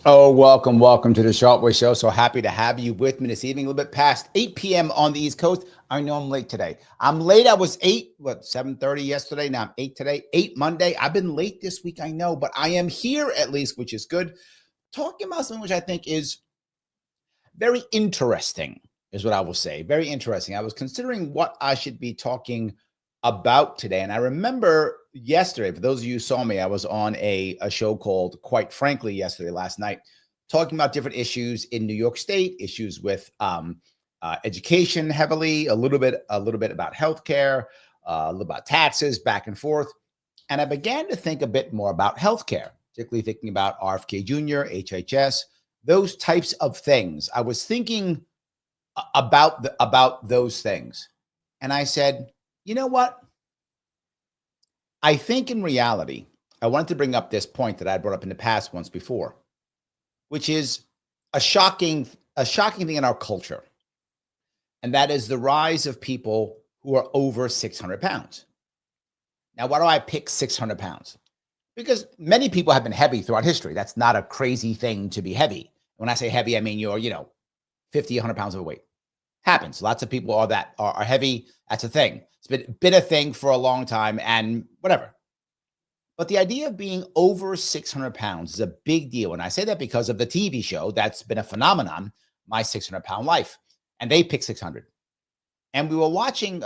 Oh, welcome to the Sharpe Way Show. So happy to have you with me this evening, a little bit past 8 p.m. on the East Coast. I know I'm late today. I'm late. I was 7:30 yesterday. Now I'm 8 today, 8 Monday. I've been late this week, I know, but I am here at least, which is good. Talking about something which I think is very interesting, is what I will say. Very interesting. I was considering what I should be talking about today. And I remember yesterday, for those of you who saw me, I was on a show called Quite Frankly last night, talking about different issues in New York State, issues with education heavily, a little bit about healthcare, a little about taxes, back and forth. And I began to think a bit more about healthcare, particularly thinking about RFK Jr., HHS, those types of things. I was thinking about those things. And I said, you know what? I think in reality, I wanted to bring up this point that I brought up in the past once before, which is a shocking thing in our culture. And that is the rise of people who are over 600 pounds. Now, why do I pick 600 pounds? Because many people have been heavy throughout history. That's not a crazy thing to be heavy. When I say heavy, I mean you're, 50, 100 pounds overweight. Happens. Lots of people are heavy. That's a thing. It's been a thing for a long time and whatever. But the idea of being over 600 pounds is a big deal. And I say that because of the TV show that's been a phenomenon, My 600 Pound Life. And they picked 600. And we were watching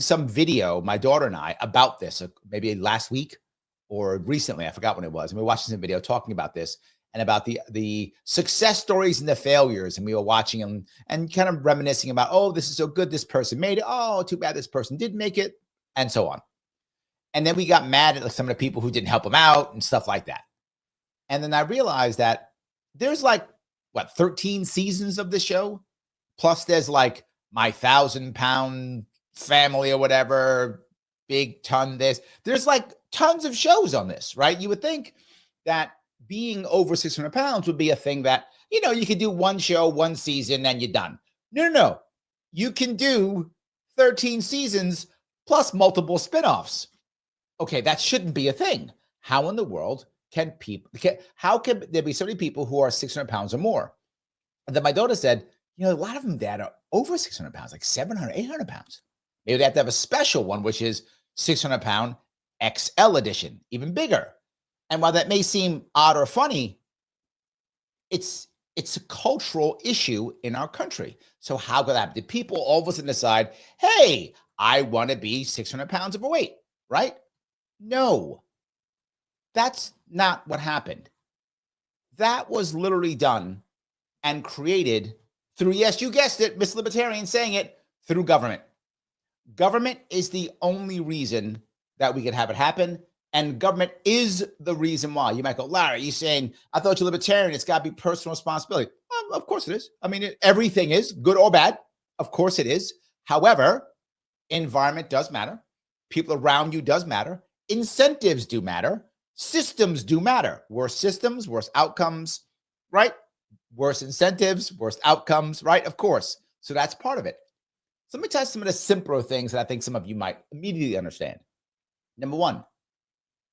some video, my daughter and I, about this, maybe last week or recently. I forgot when it was. And we were watching some video talking about this and about the success stories and the failures. And we were watching them and kind of reminiscing about, oh, this is so good. This person made it. Oh, too bad this person didn't make it, and so on. And then we got mad at some of the people who didn't help them out and stuff like that. And then I realized that there's 13 seasons of the show. Plus there's My 1,000-Pound Family or whatever, big ton this. There's tons of shows on this, right? You would think that being over 600 pounds would be a thing that, you could do one show, one season, and you're done. No. You can do 13 seasons plus multiple spinoffs. Okay, that shouldn't be a thing. How in the world how can there be so many people who are 600 pounds or more? And then my daughter said, a lot of them, Dad, are over 600 pounds, like 700, 800 pounds. Maybe they have to have a special one, which is 600 pound XL edition, even bigger. And while that may seem odd or funny, it's a cultural issue in our country. So how could that happen? Did people all of a sudden decide, hey, I want to be 600 pounds overweight, right? No, that's not what happened. That was literally done and created through, yes, you guessed it, Miss Libertarian saying it, through government. Government is the only reason that we can have it happen. And government is the reason why. You might go, Larry, you're saying, I thought you're libertarian. It's got to be personal responsibility. Of course it is. I mean, everything is, good or bad. Of course it is. However, environment does matter. People around you does matter. Incentives do matter. Systems do matter. Worse systems, worse outcomes, right? Worse incentives, worse outcomes, right? Of course. So that's part of it. So let me tell you some of the simpler things that I think some of you might immediately understand. Number one,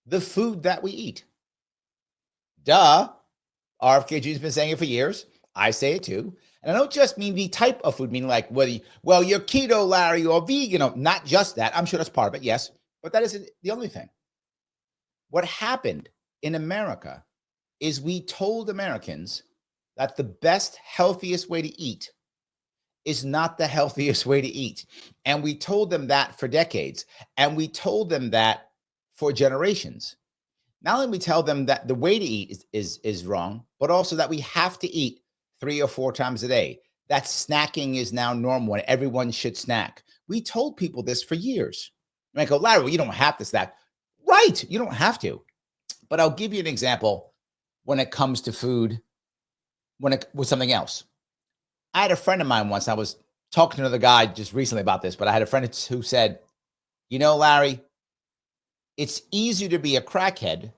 the food that we eat. Duh. RFK Jr.'s been saying it for years. I say it too. And I don't just mean the type of food, meaning you're keto, Larry, or vegan. Not just that. I'm sure that's part of it, yes. But that isn't the only thing. What happened in America is we told Americans that the best, healthiest way to eat is not the healthiest way to eat. And we told them that for decades. And we told them that for generations. Not only we tell them that the way to eat is wrong, but also that we have to eat 3 or 4 times a day. That snacking is now normal and everyone should snack. We told people this for years. You might go, Larry, well, you don't have to snack. Right, you don't have to. But I'll give you an example when it comes to food, with something else. I had a friend of mine once, I was talking to another guy just recently about this, but I had a friend who said, you know, Larry, it's easier to be a crackhead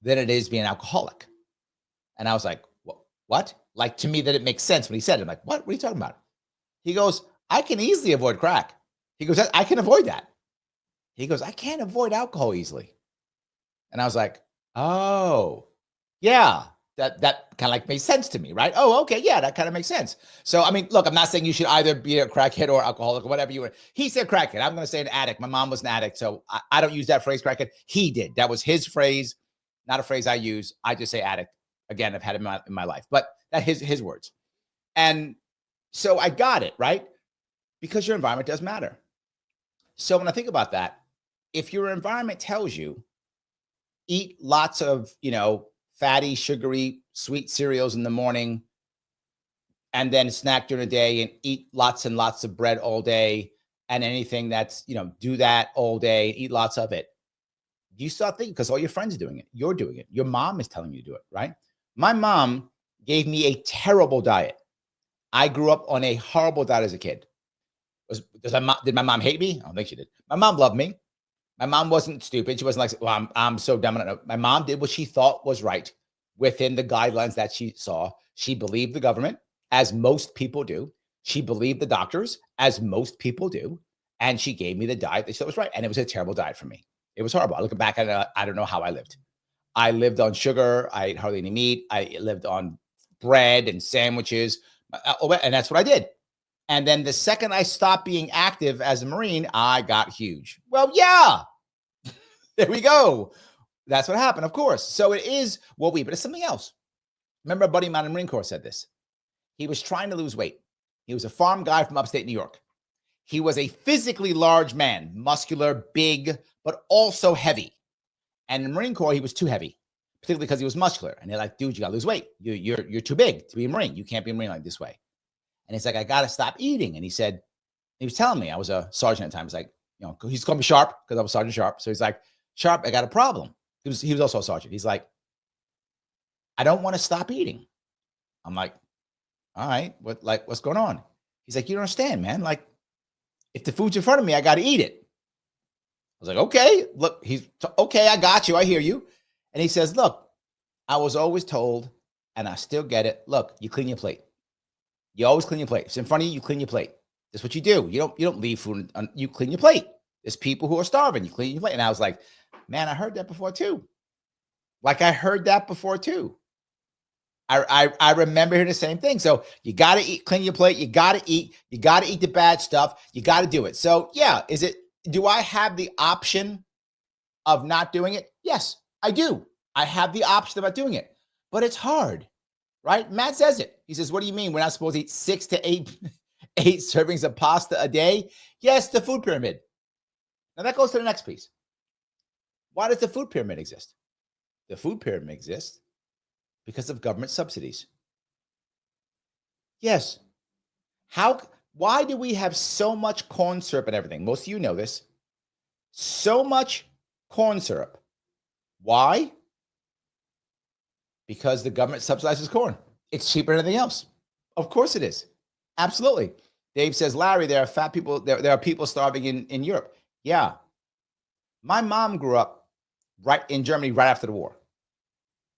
than it is being an alcoholic. And I was like, what? Like, to me, that it makes sense when he said it. I'm like, what are you talking about? He goes, I can easily avoid crack. He goes, I can avoid that. He goes, I can't avoid alcohol easily. And I was like, oh, yeah, that kind of like makes sense to me, right? Oh, okay, yeah, that kind of makes sense. So, I mean, look, I'm not saying you should either be a crackhead or alcoholic or whatever you were. He said crackhead. I'm going to say an addict. My mom was an addict, so I don't use that phrase crackhead. He did. That was his phrase, not a phrase I use. I just say addict. Again, I've had it in my life, but that his words. And so I got it, right? Because your environment does matter. So when I think about that, if your environment tells you eat lots of, fatty, sugary, sweet cereals in the morning, and then snack during the day and eat lots and lots of bread all day, and anything that's, do that all day, eat lots of it. You start thinking, because all your friends are doing it, you're doing it. Your mom is telling you to do it, right? My mom gave me a terrible diet. I grew up on a horrible diet as a kid. Did my mom hate me? I don't think she did. My mom loved me. My mom wasn't stupid. She wasn't like, well, I'm so dumb. My mom did what she thought was right within the guidelines that she saw. She believed the government, as most people do. She believed the doctors, as most people do. And she gave me the diet that she thought was right. And it was a terrible diet for me. It was horrible. Looking back at it, I don't know how I lived. I lived on sugar. I ate hardly any meat. I lived on bread and sandwiches. And that's what I did. And then the second I stopped being active as a Marine, I got huge. Well, yeah, there we go. That's what happened, of course. So it is but it's something else. Remember, a buddy of mine in the Marine Corps said this. He was trying to lose weight. He was a farm guy from upstate New York. He was a physically large man, muscular, big, but also heavy. And in the Marine Corps, he was too heavy, particularly because he was muscular. And they're like, dude, you got to lose weight. You're too big to be a Marine. You can't be a Marine like this way. And he's like, I got to stop eating. And he said, he was telling me, I was a sergeant at the time. He's like, he's called me Sharpe because I was Sergeant Sharpe. So he's like, Sharpe, I got a problem. He was also a sergeant. He's like, I don't want to stop eating. I'm like, all right, what's going on? He's like, you don't understand, man. Like, if the food's in front of me, I got to eat it. I was like, okay, look, okay, I got you. I hear you. And he says, look, I was always told, and I still get it. Look, you clean your plate. You always clean your plate. If it's in front of you, you clean your plate. That's what you do. You don't leave food. You clean your plate. There's people who are starving. You clean your plate. And I was like, man, I heard that before too. I remember hearing the same thing. So you got to eat, clean your plate. You got to eat the bad stuff. You got to do it. So yeah, do I have the option of not doing it? Yes, I do. I have the option of not doing it, but it's hard, right? Matt says it. He says, what do you mean? We're not supposed to eat 6 to 8 servings of pasta a day? Yes, the food pyramid. Now that goes to the next piece. Why does the food pyramid exist? The food pyramid exists because of government subsidies. Yes. Why do we have so much corn syrup and everything? Most of you know this. So much corn syrup. Why? Because the government subsidizes corn. It's cheaper than anything else. Of course it is. Absolutely. Dave says, Larry, there are fat people, there are people starving in Europe. Yeah. My mom grew up right in Germany right after the war.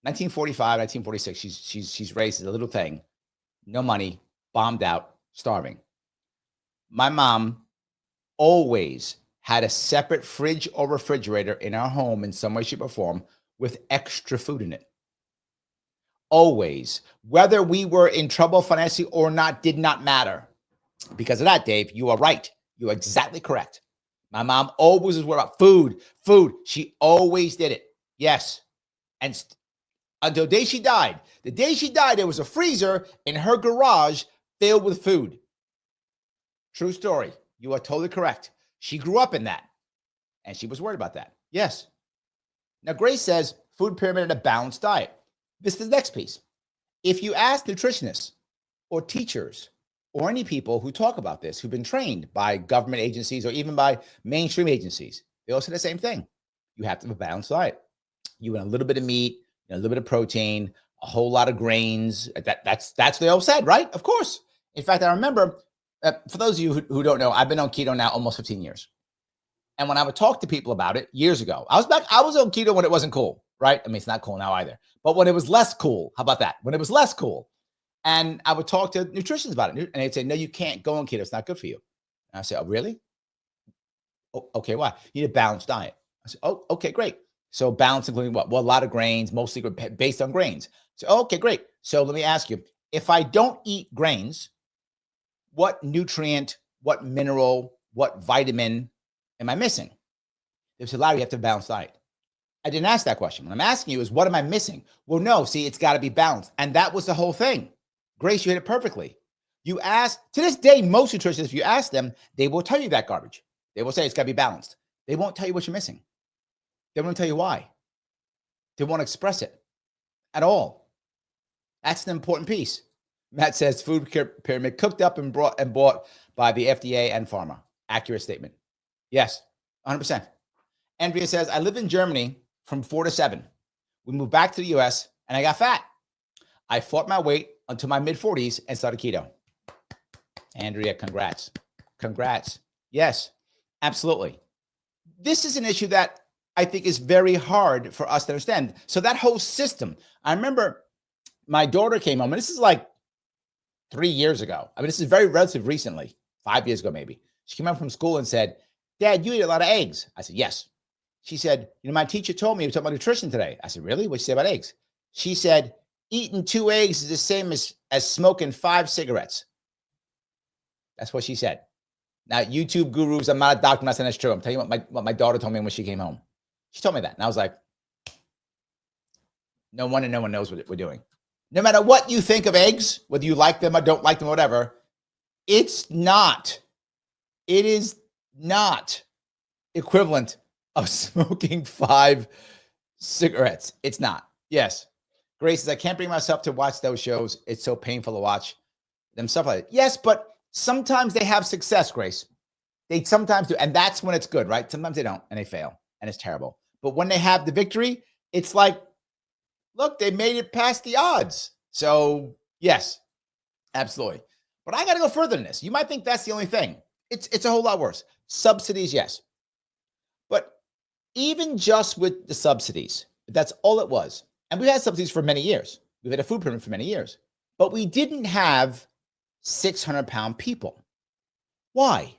1945, 1946. She's raised as a little thing. No money, bombed out, starving. My mom always had a separate fridge or refrigerator in our home in some way, shape, or form with extra food in it. Always. Whether we were in trouble financially or not did not matter. Because of that, Dave, you are right. You are exactly correct. My mom always was worried about food. She always did it. Yes. And until the day she died. The day she died, there was a freezer in her garage filled with food. True story. You are totally correct. She grew up in that, and she was worried about that. Yes. Now, Grace says food pyramid and a balanced diet. This is the next piece. If you ask nutritionists or teachers or any people who talk about this, who've been trained by government agencies or even by mainstream agencies, they all say the same thing. You have to have a balanced diet. You want a little bit of meat, a little bit of protein, a whole lot of grains. That's what they all said, right? Of course. In fact, I remember For those of you who don't know, I've been on keto now almost 15 years. And when I would talk to people about it years ago, I was on keto when it wasn't cool, right? I mean, it's not cool now either. But when it was less cool, how about that? When it was less cool. And I would talk to nutritionists about it. And they'd say, no, you can't go on keto. It's not good for you. And I say, oh, really? Oh, okay, why? You need a balanced diet. I said, oh, okay, great. So balance including what? Well, a lot of grains, mostly based on grains. So, okay, great. So let me ask you, if I don't eat grains, what nutrient, what mineral, what vitamin am I missing? They said, Larry, you have to have a balanced diet. I didn't ask that question. What I'm asking you is, what am I missing? Well, no, see, it's got to be balanced. And that was the whole thing. Grace, you hit it perfectly. You ask, to this day, most nutritionists, if you ask them, they will tell you that garbage. They will say it's got to be balanced. They won't tell you what you're missing. They won't tell you why. They won't express it at all. That's an important piece. Matt says food pyramid cooked up and bought by the FDA and pharma. Accurate statement. Yes, 100%. Andrea says, I lived in Germany from 4 to 7. We moved back to the US and I got fat. I fought my weight until my mid 40s and started keto. Andrea, congrats. Congrats. Yes, absolutely. This is an issue that I think is very hard for us to understand. So that whole system, I remember my daughter came home, and this is like 3 years ago. I mean, this is very relative recently, 5 years ago, maybe. She came home from school and said, Dad, you eat a lot of eggs. I said, yes. She said, my teacher told me to talk about nutrition today. I said, really? What'd you say about eggs? She said, eating 2 eggs is the same as smoking 5 cigarettes. That's what she said. Now, YouTube gurus, I'm not a doctor, I'm not saying that's true. I'm telling you what my daughter told me when she came home. She told me that. And I was like, no wonder no one knows what we're doing. No matter what you think of eggs, whether you like them or don't like them or whatever, it is not equivalent of smoking 5 cigarettes. It's not. Yes. Grace says, I can't bring myself to watch those shows. It's so painful to watch them, stuff like that. Yes, but sometimes they have success, Grace. They sometimes do. And that's when it's good, right? Sometimes they don't and they fail and it's terrible. But when they have the victory, it's like, look, they made it past the odds. So yes, absolutely. But I got to go further than this. You might think that's the only thing. It's a whole lot worse. Subsidies, yes. But even just with the subsidies, that's all it was. And we've had subsidies for many years. We've had a food pyramid for many years. But we didn't have 600-pound people. Why?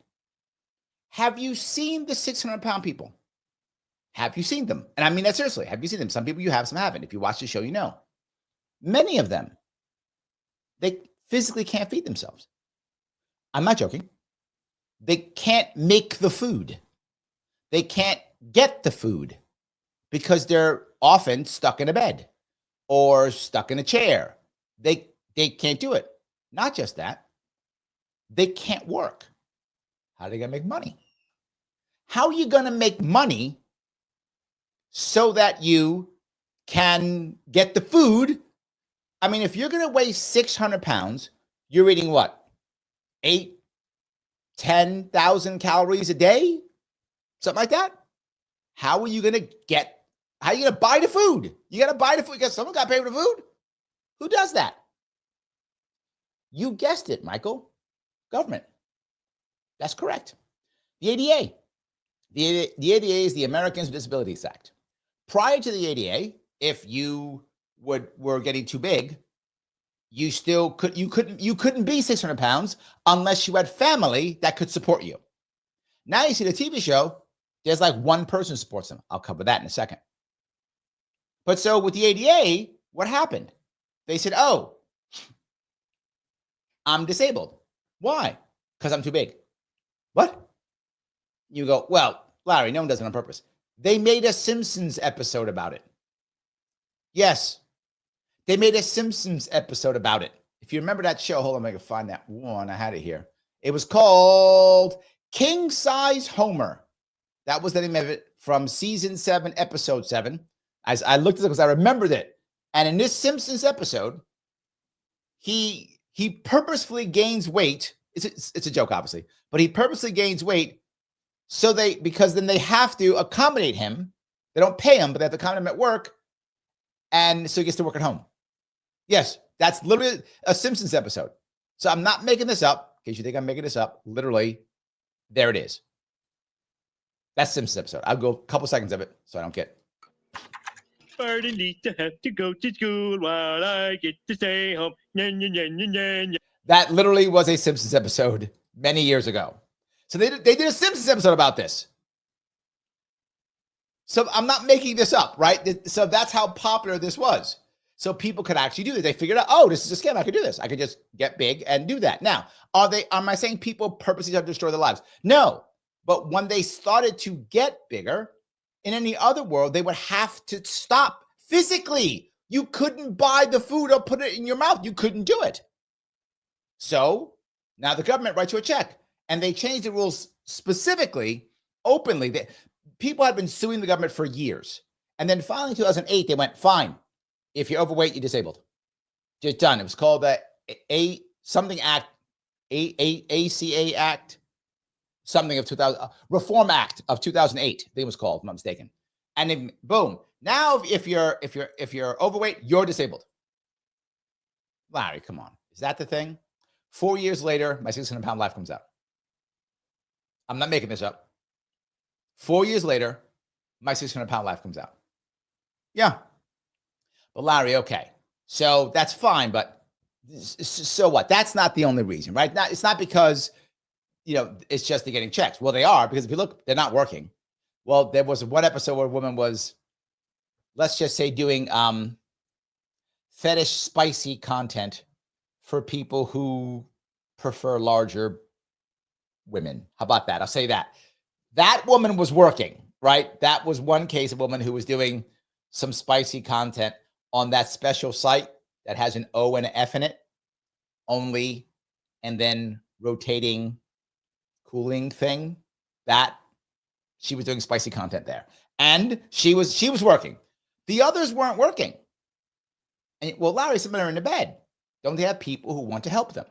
Have you seen the 600-pound people? Have you seen them? And I mean that seriously. Have you seen them? Some people you have, some haven't. If you watch the show, you know. Many of them, they physically can't feed themselves. I'm not joking. They can't make the food. They can't get the food because they're often stuck in a bed or stuck in a chair. They can't do it. Not just that. They can't work. How are they going to make money? How are you going to make money so that you can get the food? I mean, if you're going to weigh 600 pounds, you're eating what? 10,000 calories a day? Something like that? How are you going to buy the food? You got to buy the food because someone got to pay for the food? Who does that? You guessed it, Michael. Government. That's correct. The ADA. The ADA is the Americans with Disabilities Act. Prior to the ADA, if you were getting too big, you couldn't be 600 pounds unless you had family that could support you. Now you see the TV show, there's like one person supports them. I'll cover that in a second. But so with the ADA, what happened? They said, oh, I'm disabled. Why? Because I'm too big. What? You go, well, Larry, no one does it on purpose. They made a Simpsons episode about it. Yes. They made a Simpsons episode about it. If you remember that show, hold on, I can find that one. I had it here. It was called King Size Homer. That was the name of it from season 7, episode 7. As I looked at it because I remembered it. And in this Simpsons episode, he purposefully gains weight. It's a joke, obviously, but he purposely gains weight because then they have to accommodate him. They don't pay him, but they have to accommodate him at work. And so he gets to work at home. Yes, that's literally a Simpsons episode. So I'm not making this up. in case you think I'm making this up, literally, there it is. That's Simpsons episode. I'll go a couple seconds of it so I don't get. Barney needs to have to go to school while I get to stay home. That literally was a Simpsons episode many years ago. So they did a Simpsons episode about this. So I'm not making this up, right? So that's how popular this was. So people could actually do this. They figured out, oh, this is a scam. I could do this. I could just get big and do that. Now, am I saying people purposely try to destroy their lives? No. But when they started to get bigger, in any other world, they would have to stop physically. You couldn't buy the food or put it in your mouth. You couldn't do it. So now the government writes you a check, and they changed the rules specifically, openly. People had been suing the government for years. And then finally in 2008, they went, fine. If you're overweight, you're disabled. Just done. It was called the something act, ACA Act, something of 2000, Reform Act of 2008. I think it was called, if I'm not mistaken. And then boom. Now, if you're overweight, you're disabled. Larry, come on. Is that the thing? 4 years later, my 600-pound life comes out. I'm not making this up. 4 years later, my 600-pound life comes out. Yeah. But Larry, okay. So that's fine, but so what? That's not the only reason, right? It's not because, it's just they're getting checks. Well, they are, because if you look, they're not working. Well, there was one episode where a woman was, let's just say, doing fetish spicy content for people who prefer larger women. How about that? I'll say that. That woman was working, right? That was one case of a woman who was doing some spicy content on that special site that has an O and an F in it only, and then rotating cooling thing. That she was doing spicy content there. And she was working. The others weren't working. And well, Larry, some of them are in the bed. Don't they have people who want to help them?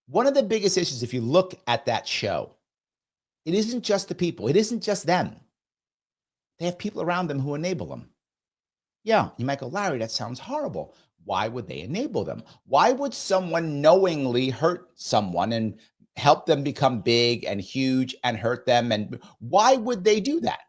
One of the biggest issues, if you look at that show, it isn't just the people. It isn't just them. They have people around them who enable them. Yeah, you might go, Larry, that sounds horrible. Why would they enable them? Why would someone knowingly hurt someone and help them become big and huge and hurt them? And why would they do that?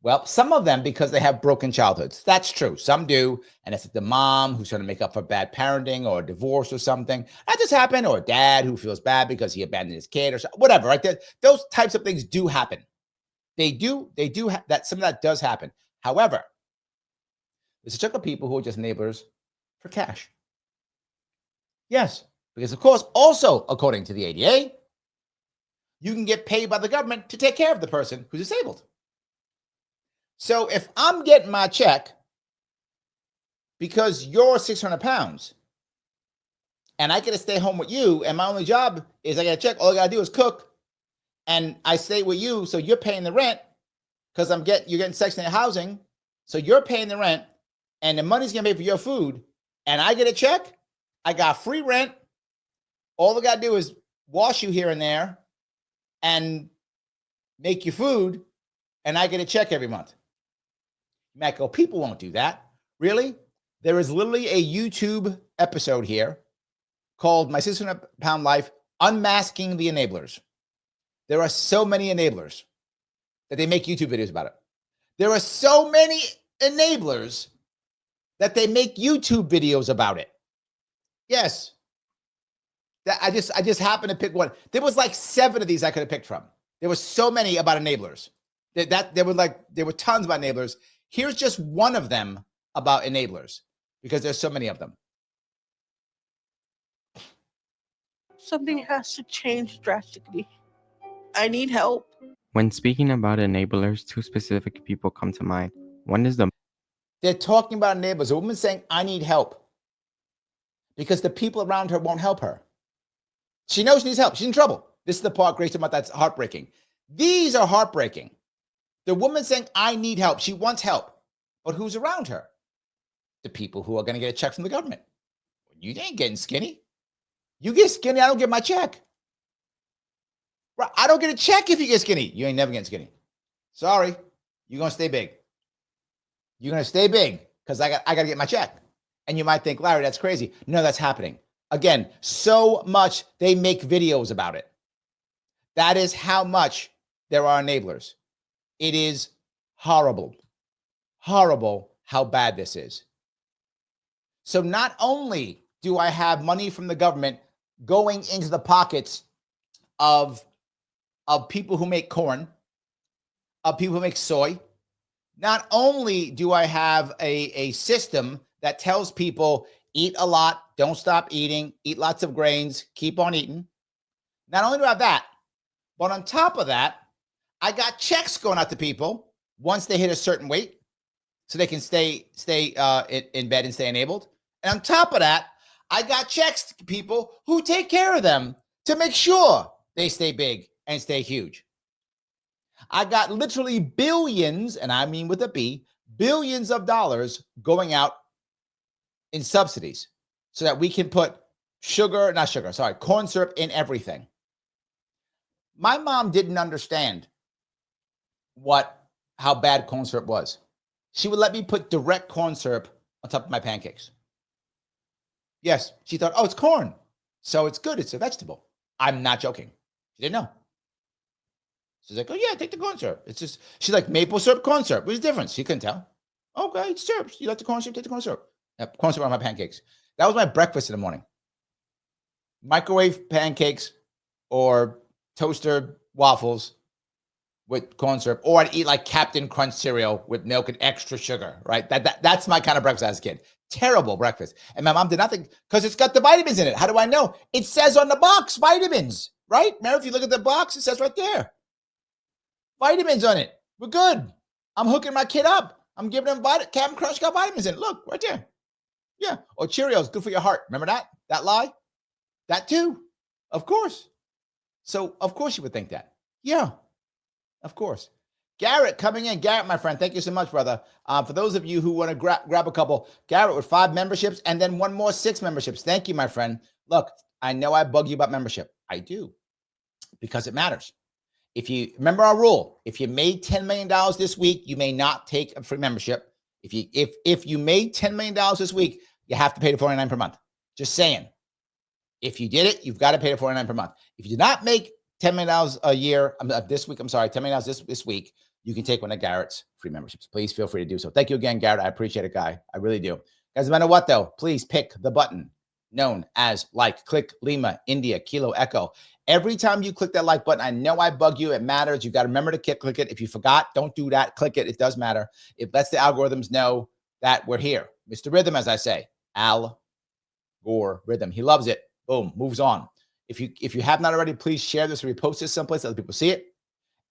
Well, some of them because they have broken childhoods. That's true. Some do. And it's the mom who's trying to make up for bad parenting or a divorce or something. That just happened. Or a dad who feels bad because he abandoned his kid or whatever, right? Those types of things do happen. They do that. Some of that does happen. However, there's a chunk of people who are just enablers for cash. Yes, because of course, also according to the ADA, you can get paid by the government to take care of the person who's disabled. So if I'm getting my check because you're 600 pounds and I get to stay home with you, and my only job is I get a check, all I got to do is cook, and I stay with you, so you're paying the rent because you're getting Section 8 housing, so you're paying the rent, and the money's going to pay for your food, and I get a check, I got free rent, all I got to do is wash you here and there and make you food, and I get a check every month. You might go, people won't do that. Really? There is literally a YouTube episode here called My 600-Pound Life, Unmasking the Enablers. There are so many enablers that they make YouTube videos about it. There are so many enablers that they make YouTube videos about it. Yes. I just happened to pick one. There was like 7 of these I could have picked from. There were so many about enablers. There were tons about enablers. Here's just one of them about enablers, because there's so many of them. Something has to change drastically. I need help. When speaking about enablers, 2 specific people come to mind. One is They're talking about enablers. A woman saying, I need help, because the people around her won't help her. She knows she needs help. She's in trouble. This is the part, Grace, about that's heartbreaking. These are heartbreaking. The woman saying, I need help. She wants help. But who's around her? The people who are going to get a check from the government. You ain't getting skinny. You get skinny, I don't get my check. I don't get a check if you get skinny. You ain't never getting skinny. Sorry. You're going to stay big. You're going to stay big because I got to get my check. And you might think, Larry, that's crazy. No, that's happening. Again, so much they make videos about it. That is how much there are enablers. It is horrible, horrible how bad this is. So not only do I have money from the government going into the pockets of people who make corn, of people who make soy, not only do I have a system that tells people eat a lot, don't stop eating, eat lots of grains, keep on eating. Not only do I have that, but on top of that, I got checks going out to people once they hit a certain weight so they can stay in bed and stay enabled. And on top of that, I got checks to people who take care of them to make sure they stay big and stay huge. I got literally billions, and I mean with a B, billions of dollars going out in subsidies so that we can put corn syrup in everything. My mom didn't understand how bad corn syrup was. She would let me put direct corn syrup on top of my pancakes. Yes, she thought, oh, it's corn, so it's good. It's a vegetable. I'm not joking. She didn't know. She's like, oh, yeah, take the corn syrup. It's just, she's like, maple syrup, corn syrup. What's the difference? She couldn't tell. Okay, it's syrup. You like the corn syrup? Take the corn syrup. Corn syrup on my pancakes. That was my breakfast in the morning. Microwave pancakes or toaster waffles with corn syrup, or I'd eat like Captain Crunch cereal with milk and extra sugar, right? That's my kind of breakfast as a kid. Terrible breakfast. And my mom did nothing because it's got the vitamins in it. How do I know? It says on the box, vitamins, right? Remember, if you look at the box, it says right there. Vitamins on it. We're good. I'm hooking my kid up. I'm giving him Captain Crunch got vitamins in it. Look, right there. Yeah. Or Cheerios, good for your heart. Remember that? That lie? That too. Of course. So, of course you would think that. Yeah. Of course. Garrett coming in. Garrett, my friend, thank you so much, brother. For those of you who want to grab a couple, Garrett with 5 memberships and then one more 6 memberships. Thank you, my friend. Look, I know I bug you about membership. I do, because it matters. If you remember our rule, if you made $10 million this week, you may not take a free membership. If you made $10 million this week, you have to pay the $49 per month. Just saying. If you did it, you've got to pay the $49 per month. If you did not make $10 million a year this week, $10 million this week, you can take one of Garrett's free memberships. Please feel free to do so. Thank you again, Garrett. I appreciate it, guy. I really do. Guys, no matter what, though, please pick the button known as like. Click Lima, India, Kilo, Echo. Every time you click that like button, I know I bug you. It matters. You got to remember to click it. If you forgot, don't do that. Click it. It does matter. It lets the algorithms know that we're here. Mr. Rhythm, as I say, Al Gore Rhythm. He loves it. Boom, moves on. If you have not already, please share this or repost this someplace so other people see it.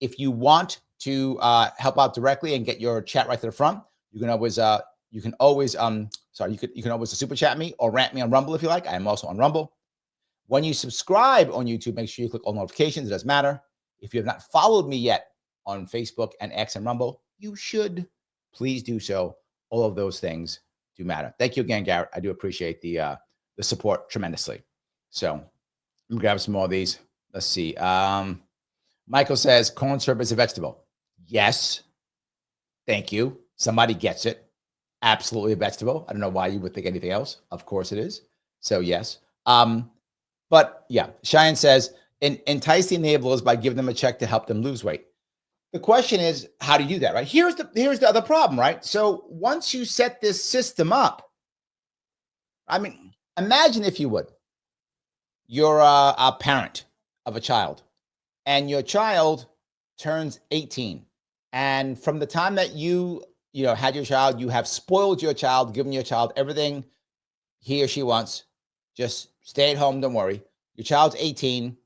If you want to help out directly and get your chat right to the front, you can always super chat me or rant me on Rumble if you like. I am also on Rumble. When you subscribe on YouTube, make sure you click all notifications. It doesn't matter. If you have not followed me yet on Facebook and X and Rumble, you should. Please do so. All of those things do matter. Thank you again, Garrett. I do appreciate the support tremendously. So let me grab some more of these. Let's see. Michael says corn syrup is a vegetable. Yes. Thank you. Somebody gets it. Absolutely a vegetable. I don't know why you would think anything else. Of course it is. So yes. But yeah, Cheyenne says entice the enablers by giving them a check to help them lose weight. The question is, how do you do that, right? Here's the other problem, right? So once you set this system up, I mean, imagine if you would, you're a parent of a child and your child turns 18. And from the time that you had your child, you have spoiled your child, given your child everything he or she wants. Just stay at home. Don't worry. Your child's 18.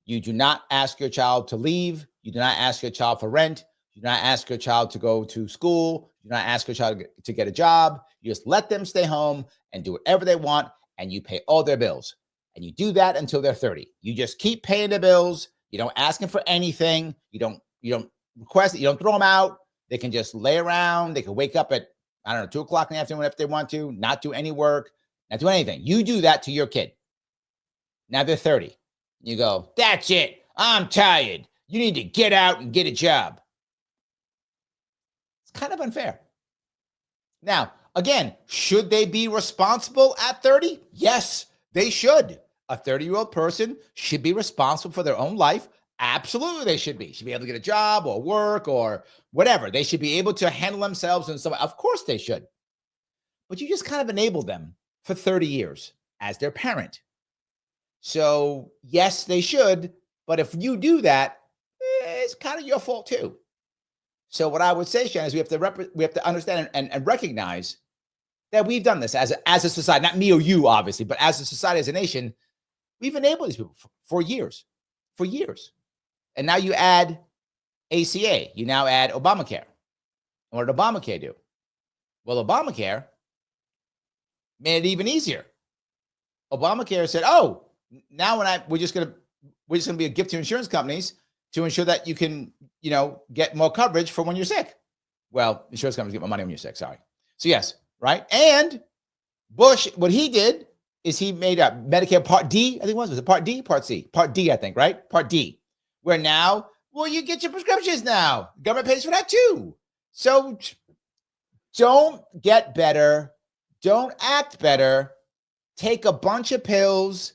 You do not ask your child to leave. You do not ask your child for rent. You do not ask your child to go to school. You do not ask your child to get a job. You just let them stay home and do whatever they want. And you pay all their bills. And you do that until they're 30. You just keep paying the bills. You don't ask them for anything. You don't request it. You don't throw them out. They can just lay around. They can wake up at, 2 o'clock in the afternoon if they want to, not do any work, not do anything. You do that to your kid. Now they're 30. You go, that's it. I'm tired. You need to get out and get a job. It's kind of unfair. Now, again, should they be responsible at 30? Yes. They should. A 30-year-old person should be responsible for their own life. Absolutely, they should be. Should be able to get a job or work or whatever. They should be able to handle themselves and so. Of course, they should. But you just kind of enable them for 30 years as their parent. So yes, they should. But if you do that, it's kind of your fault too. So what I would say, Shannon, is we have to understand and recognize that we've done this as a society, not me or you, obviously, but as a society, as a nation, we've enabled these people for years. And now you add ACA, you now add Obamacare. And what did Obamacare do? Well, Obamacare made it even easier. Obamacare said, "Oh, now we're just gonna be a gift to insurance companies to ensure that you can, get more coverage for when you're sick." Well, insurance companies get more money when you're sick. Sorry. So yes, right. And Bush, what he did is he made up Medicare Part D. I think was it Part D, Part C, Part D. I think right, Part D, where now, well, you get your prescriptions now. Government pays for that too. So don't get better. Don't act better. Take a bunch of pills,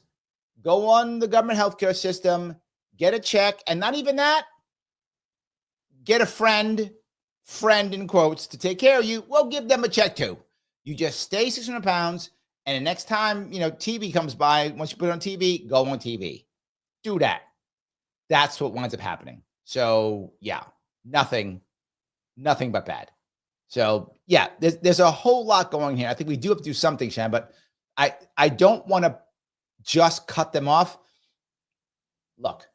go on the government healthcare system, get a check, and not even that, get a friend in quotes, to take care of you. Well, give them a check too. You just stay 600 pounds, and the next time, TV comes by, once you put it on TV, go on TV. Do that. That's what winds up happening. So yeah, nothing but bad. So yeah, there's a whole lot going here. I think we do have to do something, Shan, but I don't want to just cut them off. Look,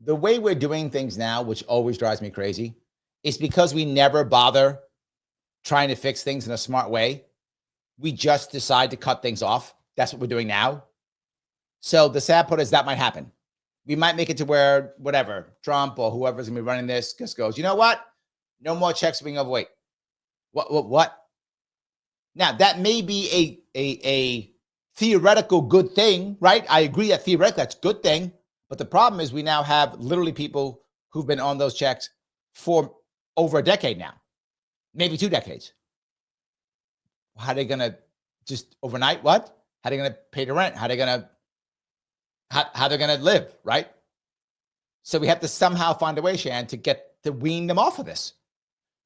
the way we're doing things now, which always drives me crazy, is because we never bother trying to fix things in a smart way. We just decide to cut things off. That's what we're doing now. So the sad part is that might happen. We might make it to where whatever, Trump or whoever's going to be running this just goes, you know what? No more checks being overweight. What? Now, that may be a theoretical good thing, right? I agree that theoretically that's a good thing. But the problem is we now have literally people who've been on those checks for over a decade now, maybe 2 decades. How are they going to just overnight? What? How are they going to pay the rent? How they're going to live, right? So we have to somehow find a way, Shan, to wean them off of this.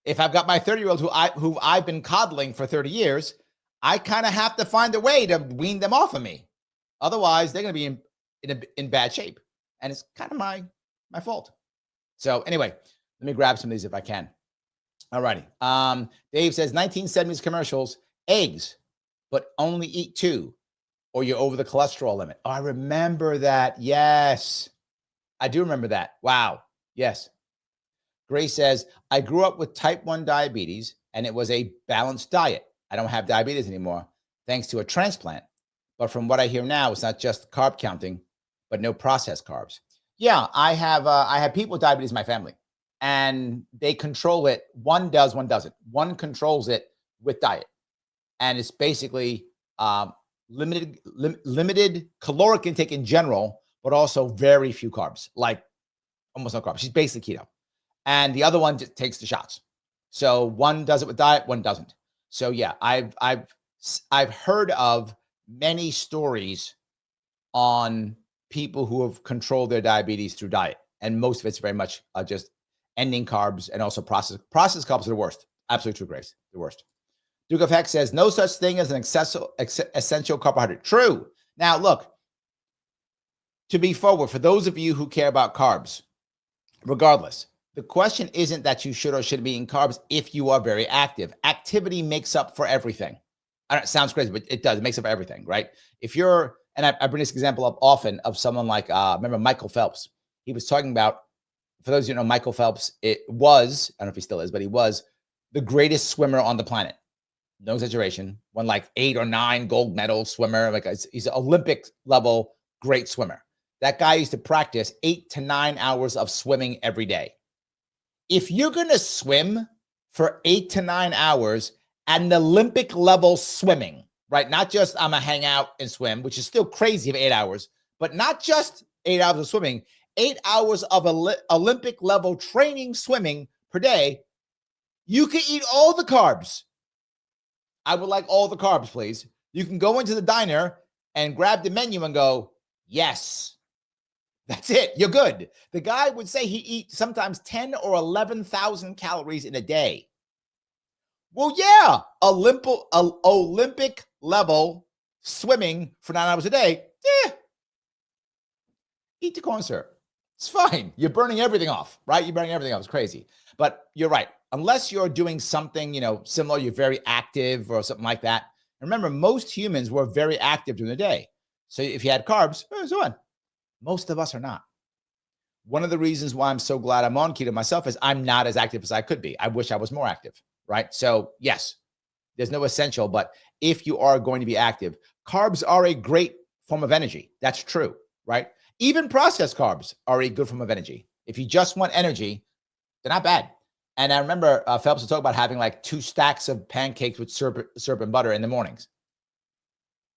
If I've got my 30-year-old who I've been coddling for 30 years, I kind of have to find a way to wean them off of me. Otherwise, they're going to be in bad shape. And it's kind of my fault. So anyway, let me grab some of these if I can. All righty. Dave says 1970s commercials, eggs, but only eat 2 or you're over the cholesterol limit. Oh, I remember that. Yes. I do remember that. Wow. Yes. Grace says, I grew up with type 1 diabetes and it was a balanced diet. I don't have diabetes anymore thanks to a transplant. But from what I hear now, it's not just carb counting, but no processed carbs. Yeah, I have people with diabetes in my family and they control it. One does, one doesn't. One controls it with diet. And it's basically limited caloric intake in general, but also very few carbs, like almost no carbs. She's basically keto. And the other one just takes the shots. So one does it with diet, one doesn't. So yeah, I've heard of many stories on people who have controlled their diabetes through diet, and most of it's very much just ending carbs and also processed carbs are the worst. Absolutely true, Grace, the worst. Duke of Heck says no such thing as an essential carbohydrate. True. Now look, to be forward, for those of you who care about carbs, regardless, the question isn't that you should or shouldn't be eating carbs if you are very active. Activity makes up for everything. I don't, it sounds crazy, but it does. It makes up for everything, right? If you're, and I bring this example up often of someone like, remember Michael Phelps. He was talking about, for those of you who know Michael Phelps, I don't know if he still is, but he was the greatest swimmer on the planet. No exaggeration. Won like 8 or 9 gold medal swimmer. Like he's an Olympic level great swimmer. That guy used to practice 8 to 9 hours of swimming every day. If you're going to swim for 8 to 9 hours at an Olympic level swimming, right? Not just I'm going to hang out and swim, which is still crazy of 8 hours, but not just 8 hours of swimming, 8 hours of Olympic level training swimming per day, you can eat all the carbs. I would like all the carbs, please. You can go into the diner and grab the menu and go, yes. That's it. You're good. The guy would say he eats sometimes 10 or 11,000 calories in a day. Well, yeah, Olympic level swimming for 9 hours a day. Yeah. Eat the corn syrup. It's fine. You're burning everything off, right? You're burning everything off. It's crazy. But you're right. Unless you're doing something, similar, you're very active or something like that. Remember, most humans were very active during the day. So if you had carbs, so on. Most of us are not. One of the reasons why I'm so glad I'm on keto myself is I'm not as active as I could be. I wish I was more active, right? So yes, there's no essential, but if you are going to be active, carbs are a great form of energy. That's true, right? Even processed carbs are a good form of energy. If you just want energy, they're not bad. And I remember Phelps would talk about having like 2 stacks of pancakes with syrup and butter in the mornings.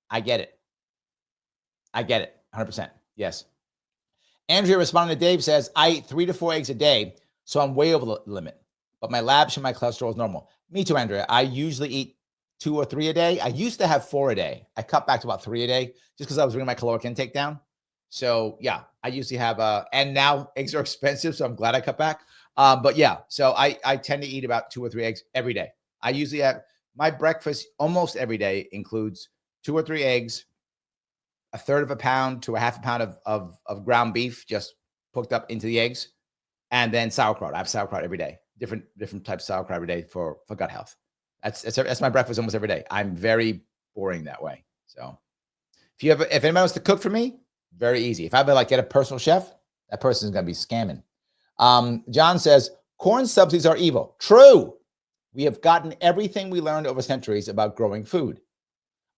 I get it. 100%. Yes. Andrea responding to Dave says, I eat 3 to 4 eggs a day, so I'm way over the limit, but my labs show my cholesterol is normal. Me too, Andrea. I usually eat 2 or 3 a day. I used to have 4 a day. I cut back to about 3 a day just because I was bringing my caloric intake down. So yeah, I usually have, and now eggs are expensive, so I'm glad I cut back. But yeah, so I tend to eat about 2 or 3 eggs every day. I usually have my breakfast almost every day includes 2 or 3 eggs, a third of a pound to a half a pound of ground beef just cooked up into the eggs, and then sauerkraut. I have sauerkraut every day, different types of sauerkraut every day for gut health. That's my breakfast almost every day. I'm very boring that way. So if anybody wants to cook for me, very easy. If I ever get a personal chef, that person's gonna be scamming. John says corn subsidies are evil. True. We have gotten everything we learned over centuries about growing food.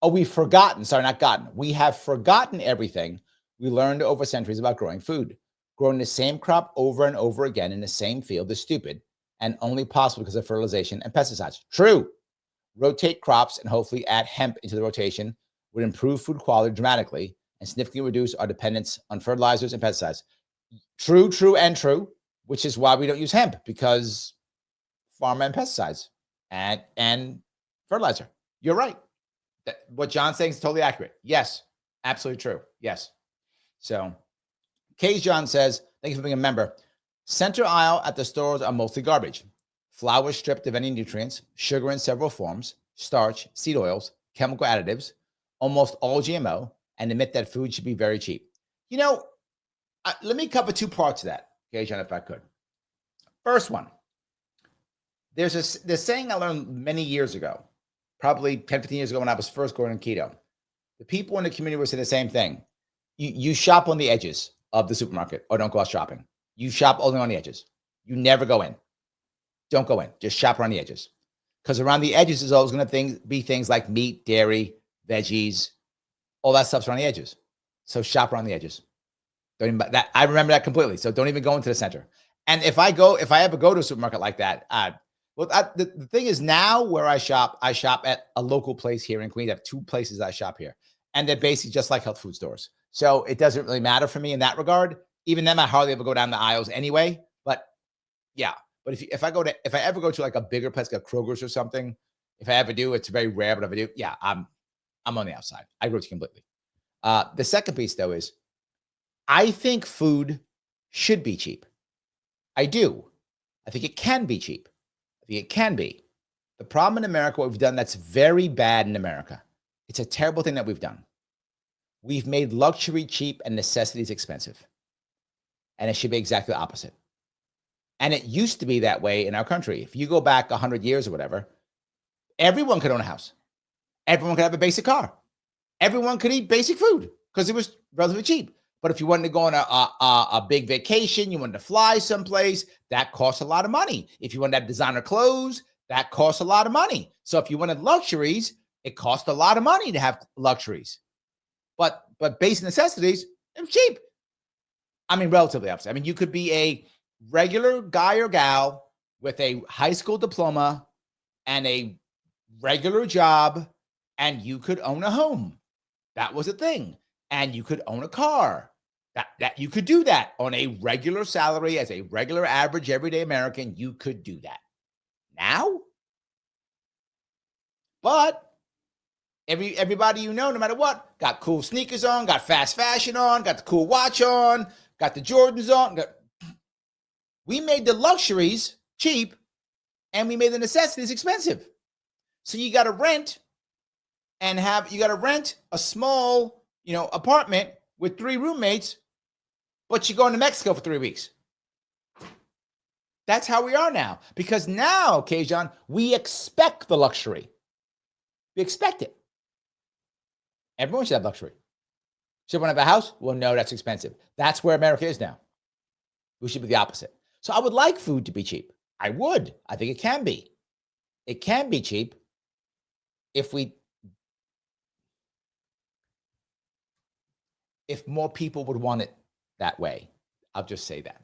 Oh, we've forgotten. Sorry, not gotten. We have forgotten everything we learned over centuries about growing food. Growing the same crop over and over again in the same field is stupid and only possible because of fertilization and pesticides. True. Rotate crops and hopefully add hemp into the rotation would improve food quality dramatically and significantly reduce our dependence on fertilizers and pesticides. True, and true, which is why we don't use hemp, because pharma and pesticides and fertilizer. You're right. What John's saying is totally accurate. Yes, absolutely true. Yes. So, John says, thank you for being a member. Center aisle at the stores are mostly garbage. Flour stripped of any nutrients, sugar in several forms, starch, seed oils, chemical additives, almost all GMO, and admit that food should be very cheap. Let me cover 2 parts of that, John, if I could. First one, there's this saying I learned many years ago, probably 10, 15 years ago when I was first going on keto. The people in the community were saying the same thing. You shop on the edges of the supermarket or don't go out shopping. You shop only on the edges. You never go in. Don't go in. Just shop around the edges. Because around the edges is always going to be things like meat, dairy, veggies, all that stuff's around the edges. So shop around the edges. Don't even, I remember that completely. So don't even go into the center. And if I ever go to a supermarket like that, the thing is now where I shop at a local place here in Queens. I have 2 places I shop here, and they're basically just like health food stores. So it doesn't really matter for me in that regard. Even then, I hardly ever go down the aisles anyway. But yeah, but if I ever go to like a bigger place, like a Kroger's or something, if I ever do, it's very rare. But if I do, yeah, I'm on the outside. I agree with you completely. The second piece though is I think food should be cheap. I do. I think it can be cheap. I think it can be. The problem in America, what we've done that's very bad in America, it's a terrible thing that we've done. We've made luxury cheap and necessities expensive. And it should be exactly the opposite. And it used to be that way in our country. If you go back 100 years or whatever, everyone could own a house. Everyone could have a basic car. Everyone could eat basic food because it was relatively cheap. But if you wanted to go on a big vacation, you wanted to fly someplace, that costs a lot of money. If you wanted to have designer clothes, that costs a lot of money. So if you wanted luxuries, it cost a lot of money to have luxuries. But basic necessities, it was cheap. I mean, relatively opposite. I mean, you could be a regular guy or gal with a high school diploma and a regular job, and you could own a home. That was a thing. And you could own a car. That you could do that on a regular salary as a regular average everyday American. You could do that now. But Everybody you know, no matter what, got cool sneakers on, got fast fashion on, got the cool watch on, got the Jordans on. We made the luxuries cheap, and we made the necessities expensive. So you got to rent a small, apartment with 3 roommates, but you're going to Mexico for 3 weeks. That's how we are now. Because now, Kajan, we expect the luxury. We expect it. Everyone should have luxury. Should everyone have a house? Well, no, that's expensive. That's where America is now. We should be the opposite. So I would like food to be cheap. I would. I think it can be. It can be cheap if more people would want it that way. I'll just say that.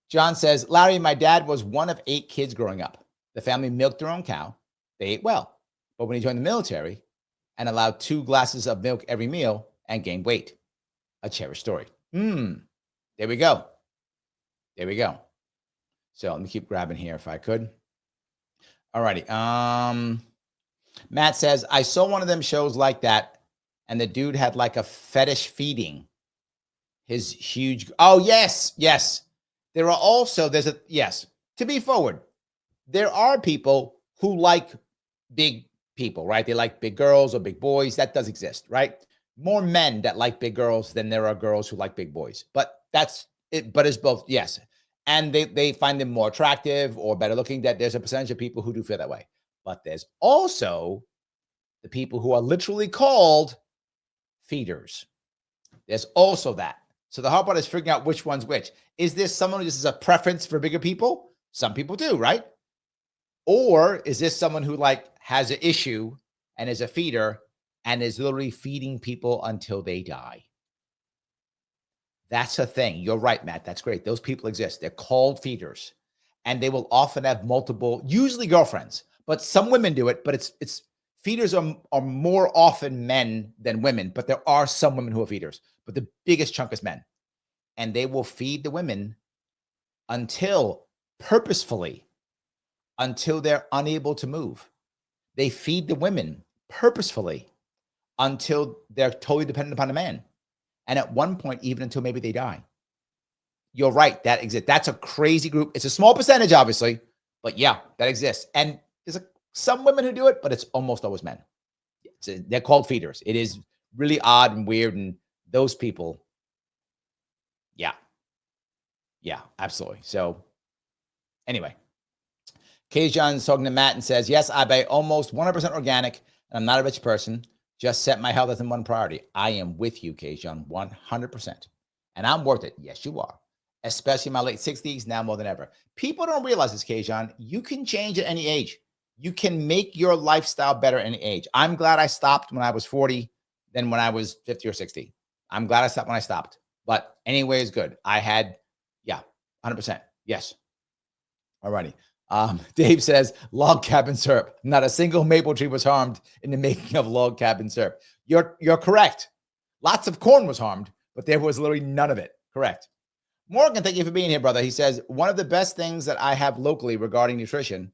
John says, Larry, my dad was one of 8 kids growing up. The family milked their own cow. They ate well. But when he joined the military and allowed 2 glasses of milk every meal and gained weight. A cherished story. There we go. There we go. So let me keep grabbing here if I could. All righty. Matt says, I saw one of them shows like that, and the dude had like a fetish feeding his huge. Oh, yes. There are also, to be forward, there are people who like big people, right? They like big girls or big boys. That does exist, right? More men that like big girls than there are girls who like big boys. But that's it. But it's both, yes. And they find them more attractive or better looking. That there's a percentage of people who do feel that way. But there's also the people who are literally called feeders. There's also that. So the hard part is figuring out which one's which. Is this someone who just has a preference for bigger people? Some people do, right? Or is this someone who has an issue and is a feeder and is literally feeding people until they die? That's a thing. You're right, Matt. That's great. Those people exist. They're called feeders, and they will often have multiple, usually girlfriends, but some women do it. But it's feeders are more often men than women, but there are some women who are feeders. But the biggest chunk is men, and they will feed the women purposefully until they're unable to move. They feed the women purposefully until they're totally dependent upon a man. And at one point, even until maybe they die. You're right. That exists. That's a crazy group. It's a small percentage, obviously, but yeah, that exists. And there's some women who do it, but it's almost always men. They're called feeders. It is really odd and weird. And those people, yeah, absolutely. So anyway, Kayjon's talking to Matt and says, yes, I buy almost 100% organic, and I'm not a rich person. Just set my health as one priority. I am with you, Kayjon, 100%. And I'm worth it. Yes, you are. Especially in my late 60s, now more than ever. People don't realize this, Kayjon. You can change at any age. You can make your lifestyle better at any age. I'm glad I stopped when I was 40 than when I was 50 or 60. I'm glad I stopped when I stopped. But anyway, it's good. I had, 100%. Yes. All righty. Dave says, log cabin syrup. Not a single maple tree was harmed in the making of log cabin syrup. You're correct. Lots of corn was harmed, but there was literally none of it. Correct. Morgan, thank you for being here, brother. He says, one of the best things that I have locally regarding nutrition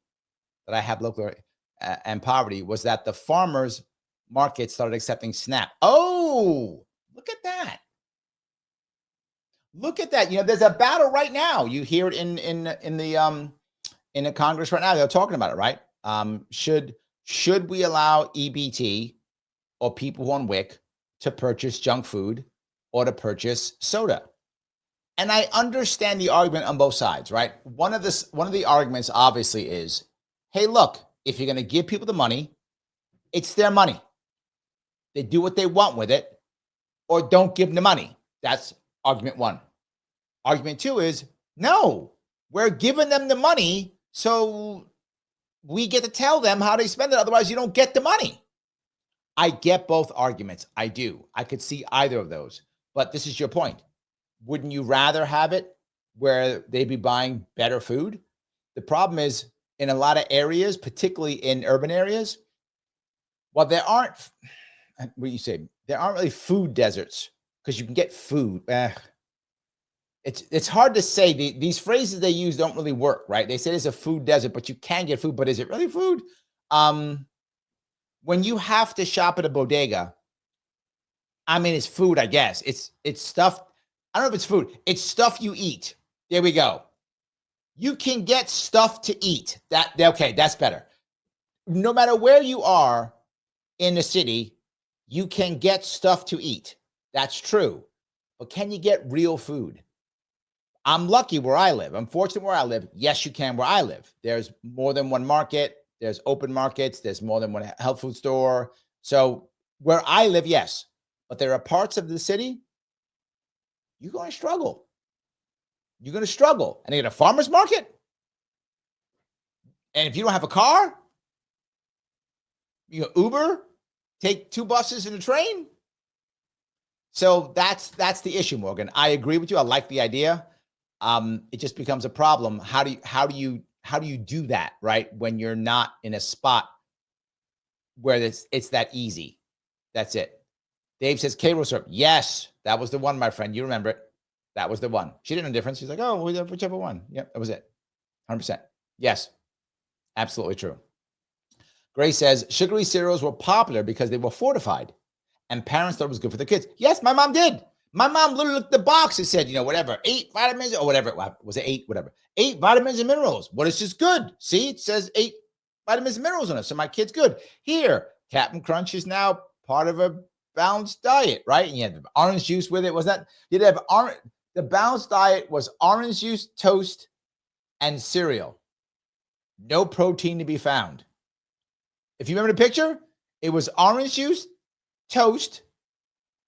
and poverty was that the farmers market started accepting SNAP. Oh, look at that. Look at that. There's a battle right now. You hear it in the Congress right now. They're talking about it, right? Should we allow EBT or people who are on WIC to purchase junk food or to purchase soda? And I understand the argument on both sides, right? One of the arguments obviously is, hey, look, if you're going to give people the money, it's their money. They do what they want with it, or don't give them the money. That's argument one. Argument two is, no, we're giving them the money, so we get to tell them how they spend it. Otherwise, you don't get the money. I get both arguments. I do. I could see either of those. But this is your point. Wouldn't you rather have it where they'd be buying better food? The problem is, in a lot of areas, particularly in urban areas, well, there aren't really food deserts because you can get food. It's hard to say. These phrases they use don't really work, right? They say it's a food desert, but you can get food, but is it really food? when you have to shop at a bodega, I mean, it's food, I guess. It's stuff. I don't know if it's food. It's stuff you eat. There we go. You can get stuff to eat. Okay, that's better. No matter where you are in the city, you can get stuff to eat. That's true. But can you get real food? I'm lucky where I live. I'm fortunate where I live. Yes, you can where I live. There's more than one market. There's open markets. There's more than one health food store. So where I live, yes. But there are parts of the city you're going to struggle. You're going to struggle. And you get a farmer's market. And if you don't have a car, you Uber, take 2 buses and a train. So that's the issue, Morgan. I agree with you. I like the idea. It just becomes a problem. How do you do that, right? When you're not in a spot where it's that easy. That's it. Dave says K-roll syrup. Yes, that was the one, my friend. You remember it. That was the one. She didn't know the difference. She's like, oh, whichever one. Yep, that was it. 100%. Yes, absolutely true. Grace says sugary cereals were popular because they were fortified and parents thought it was good for the kids. Yes, my mom did. My mom literally looked at the box and said, whatever, 8 vitamins or whatever. Was it 8? Whatever. 8 vitamins and minerals. What is this good? See, it says 8 vitamins and minerals on it. So my kid's good. Here, Captain Crunch is now part of a balanced diet, right? And you had orange juice with it. Was that? You'd have orange. The balanced diet was orange juice, toast, and cereal. No protein to be found. If you remember the picture, it was orange juice, toast,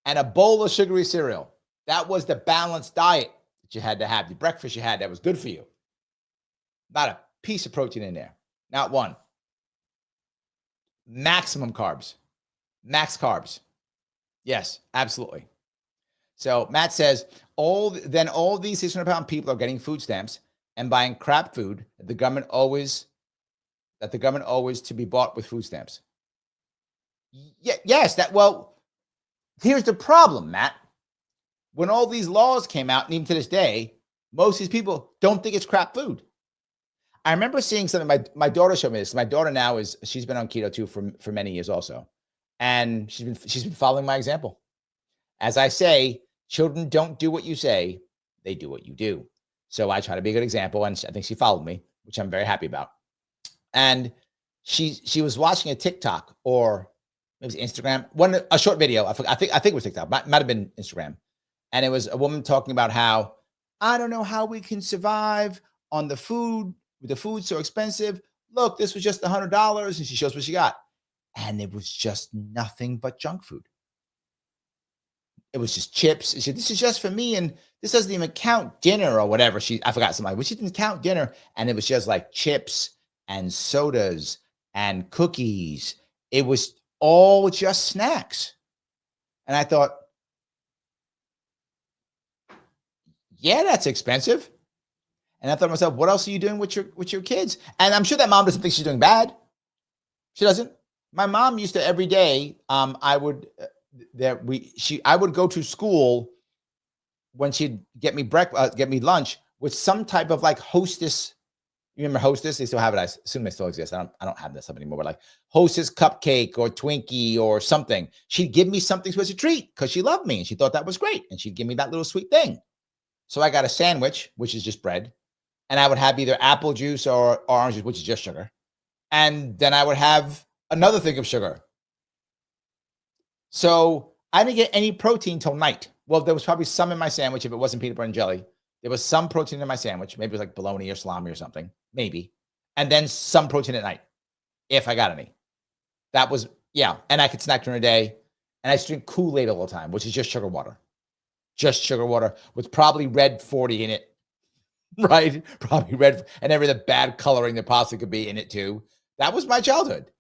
and a bowl of sugary cereal. That was the balanced diet that you had to have. The breakfast you had that was good for you. Not a piece of protein in there. Not one. Maximum carbs. Max carbs. Yes, absolutely. So Matt says, all these 600-pound people are getting food stamps and buying crap food that the government always to be bought with food stamps. Yes, here's the problem, Matt. When all these laws came out, and even to this day, most of these people don't think it's crap food. I remember seeing something, my daughter showed me this. My daughter now she's been on keto too for many years also. And she's been following my example. As I say, children don't do what you say, they do what you do. So I try to be a good example, and I think she followed me, which I'm very happy about. And she was watching a TikTok or maybe Instagram, a short video. I think it was TikTok, might have been Instagram. And it was a woman talking about how, I don't know how we can survive on the food, with the food so expensive. Look, this was just $100, and she shows what she got. And it was just nothing but junk food. It was just chips. She said, this is just for me, and this doesn't even count dinner or whatever. I forgot something, but she didn't count dinner. And it was just like chips and sodas and cookies. It was all just snacks. And I thought, yeah, that's expensive. And I thought to myself, what else are you doing with your kids? And I'm sure that mom doesn't think she's doing bad. She doesn't. My mom used to every day. I would go to school when she'd get me lunch with some type of like Hostess. You remember Hostess? They still have it. I assume they still exist. I don't have this stuff anymore. But like Hostess cupcake or Twinkie or something. She'd give me something as a treat because she loved me and she thought that was great. And she'd give me that little sweet thing. So I got a sandwich, which is just bread, and I would have either apple juice or orange juice, which is just sugar. And then I would have another thing of sugar. So I didn't get any protein till night. Well, there was probably some in my sandwich if it wasn't peanut butter and jelly. There was some protein in my sandwich. Maybe it was like bologna or salami or something. Maybe. And then some protein at night, if I got any. That was, yeah. And I could snack during the day. And I used to drink Kool-Aid all the time, which is just sugar water. Just sugar water with probably red 40 in it. Right? Probably red. And every the bad coloring there possibly could be in it too. That was my childhood.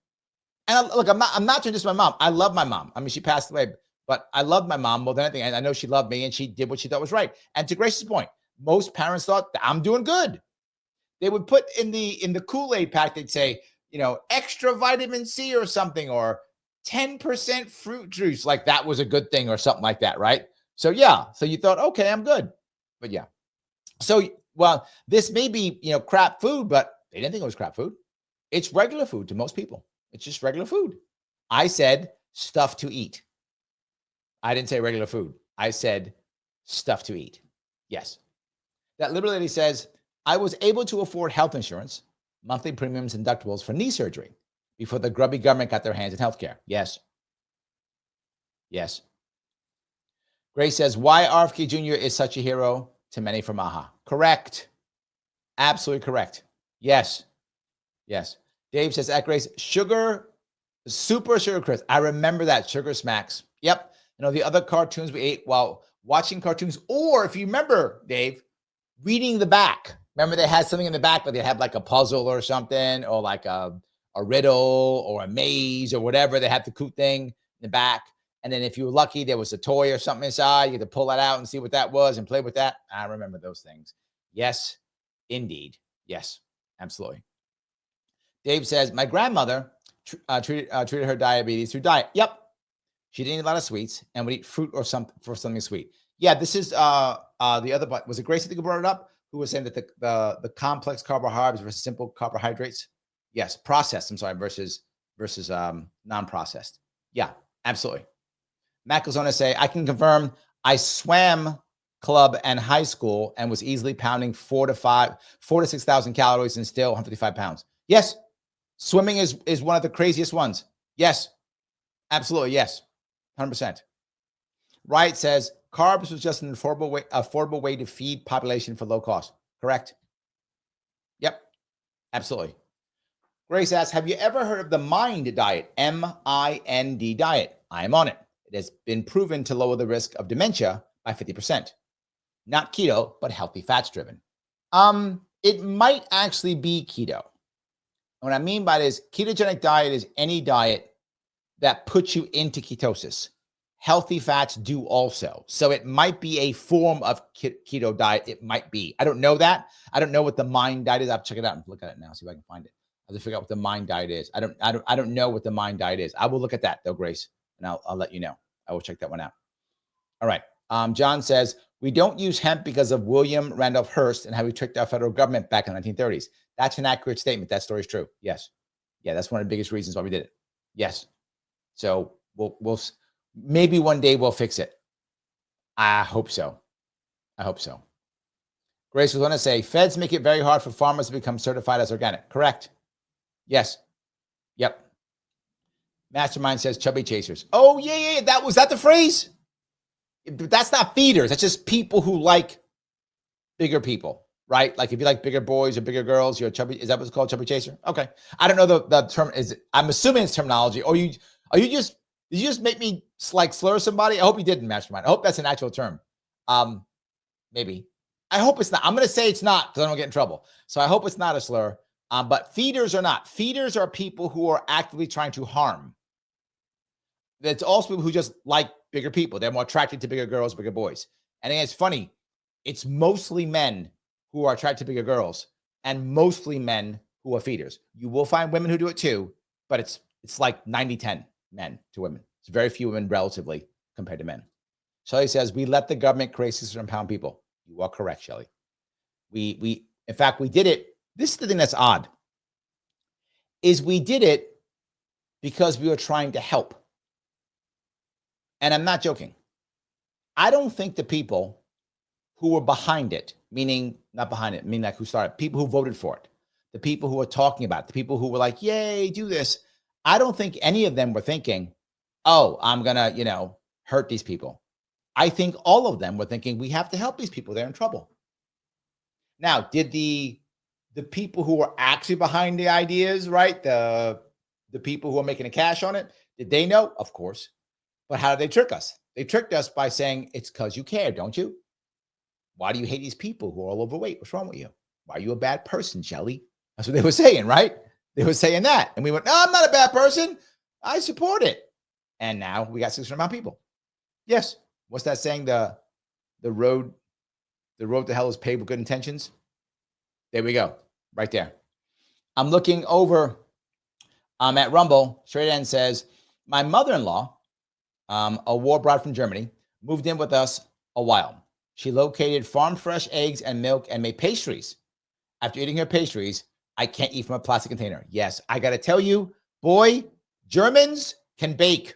And look, I'm not doing this to my mom. I love my mom. I mean, she passed away, but I love my mom more than anything. And I know she loved me and she did what she thought was right. And to Grace's point, most parents thought I'm doing good. They would put in the Kool-Aid pack, they'd say, extra vitamin C or something, or 10% fruit juice. Like that was a good thing or something like that. Right. So yeah. So you thought, okay, I'm good. But yeah. So, well, this may be, crap food, but they didn't think it was crap food. It's regular food to most people. It's just regular food. I said stuff to eat. I didn't say regular food. I said stuff to eat. Yes. That liberal lady says, I was able to afford health insurance, monthly premiums, and deductibles for knee surgery before the grubby government got their hands in healthcare. Yes. Yes. Grace says, why RFK Jr. is such a hero to many from MAHA. Correct. Absolutely correct. Yes. Yes. Dave says, at Grace, sugar, super sugar crisp. I remember that, Sugar Smacks. Yep. You know, the other cartoons we ate while watching cartoons, or if you remember, Dave, reading the back. Remember they had something in the back, but they had like a puzzle or something, or like a riddle or a maze or whatever. They had the cute thing in the back. And then if you were lucky, there was a toy or something inside. You had to pull that out and see what that was and play with that. I remember those things. Yes, indeed. Yes, absolutely. Dave says, my grandmother treated her diabetes through diet. Yep. She didn't eat a lot of sweets and would eat fruit or something sweet. Yeah, this is the other part. Was it Gracie that brought it up? Who was saying that the complex carbohydrates versus simple carbohydrates? Yes, processed, I'm sorry, versus non-processed. Yeah, absolutely. Matt goes on to say, I can confirm I swam club and high school and was easily pounding 4,000 to 6,000 calories and still 155 pounds. Yes, swimming is one of the craziest ones. Yes, absolutely, yes, 100%. Wright says, carbs was just an affordable way to feed population for low cost. Correct. Yep, absolutely. Grace asks, have you ever heard of the MIND diet? MIND diet. I am on it. It has been proven to lower the risk of dementia by 50%. Not keto, but healthy fats driven. It might actually be keto. What I mean by this, ketogenic diet is any diet that puts you into ketosis. Healthy fats do also. So it might be a form of keto diet. It might be. I don't know that. I don't know what the MIND diet is. I'll check it out and look at it now, see if I can find it. I have to figure out what the MIND diet is. I don't know what the MIND diet is. I will look at that though, Grace, and I'll let you know. I will check that one out. All right. John says, we don't use hemp because of William Randolph Hearst and how he tricked our federal government back in the 1930s. That's an accurate statement. That story is true. Yes. Yeah, that's one of the biggest reasons why we did it. Yes. So we'll maybe one day we'll fix it. I hope so. I hope so. Grace was going to say, feds make it very hard for farmers to become certified as organic. Correct. Yes. Yep. Mastermind says chubby chasers. Oh, yeah. Was that the phrase? That's not feeders. That's just people who like bigger people, right? Like if you like bigger boys or bigger girls, you're a chubby. Is that what's called, chubby chaser? Okay. I don't know the term. I'm assuming it's terminology. Or did you just make me like slur somebody? I hope you didn't, Mastermind. I hope that's an actual term. Maybe. I hope it's not. I'm going to say it's not because I don't get in trouble. So I hope it's not a slur. But feeders are not. Feeders are people who are actively trying to harm. It's also people who just like bigger people. They're more attracted to bigger girls, bigger boys. And it's funny. It's mostly men who are attracted to bigger girls and mostly men who are feeders. You will find women who do it too, but it's like 90-10 men to women. It's very few women relatively compared to men. Shelley says, we let the government create 600-pound people. You are correct, Shelley. In fact, we did it. This is the thing that's odd, is we did it because we were trying to help. And I'm not joking. I don't think the people who were behind it, meaning not behind it, meaning like who started, people who voted for it, the people who were talking about it, the people who were like, yay, do this. I don't think any of them were thinking, oh, I'm going to, hurt these people. I think all of them were thinking we have to help these people. They're in trouble. Now, did the people who were actually behind the ideas, right? The people who are making a cash on it, did they know? Of course. But how did they trick us? They tricked us by saying, it's because you care, don't you? Why do you hate these people who are all overweight? What's wrong with you? Why are you a bad person, Shelley? That's what they were saying, right? They were saying that. And we went, no, I'm not a bad person. I support it. And now we got 600-pound people. Yes. What's that saying? The road to hell is paved with good intentions. There we go. Right there. I'm looking over at Rumble. Straight End says, my mother-in-law, a war bride from Germany, moved in with us a while. She located farm fresh eggs and milk and made pastries. After eating her pastries, I can't eat from a plastic container. Yes, I got to tell you, boy, Germans, can bake.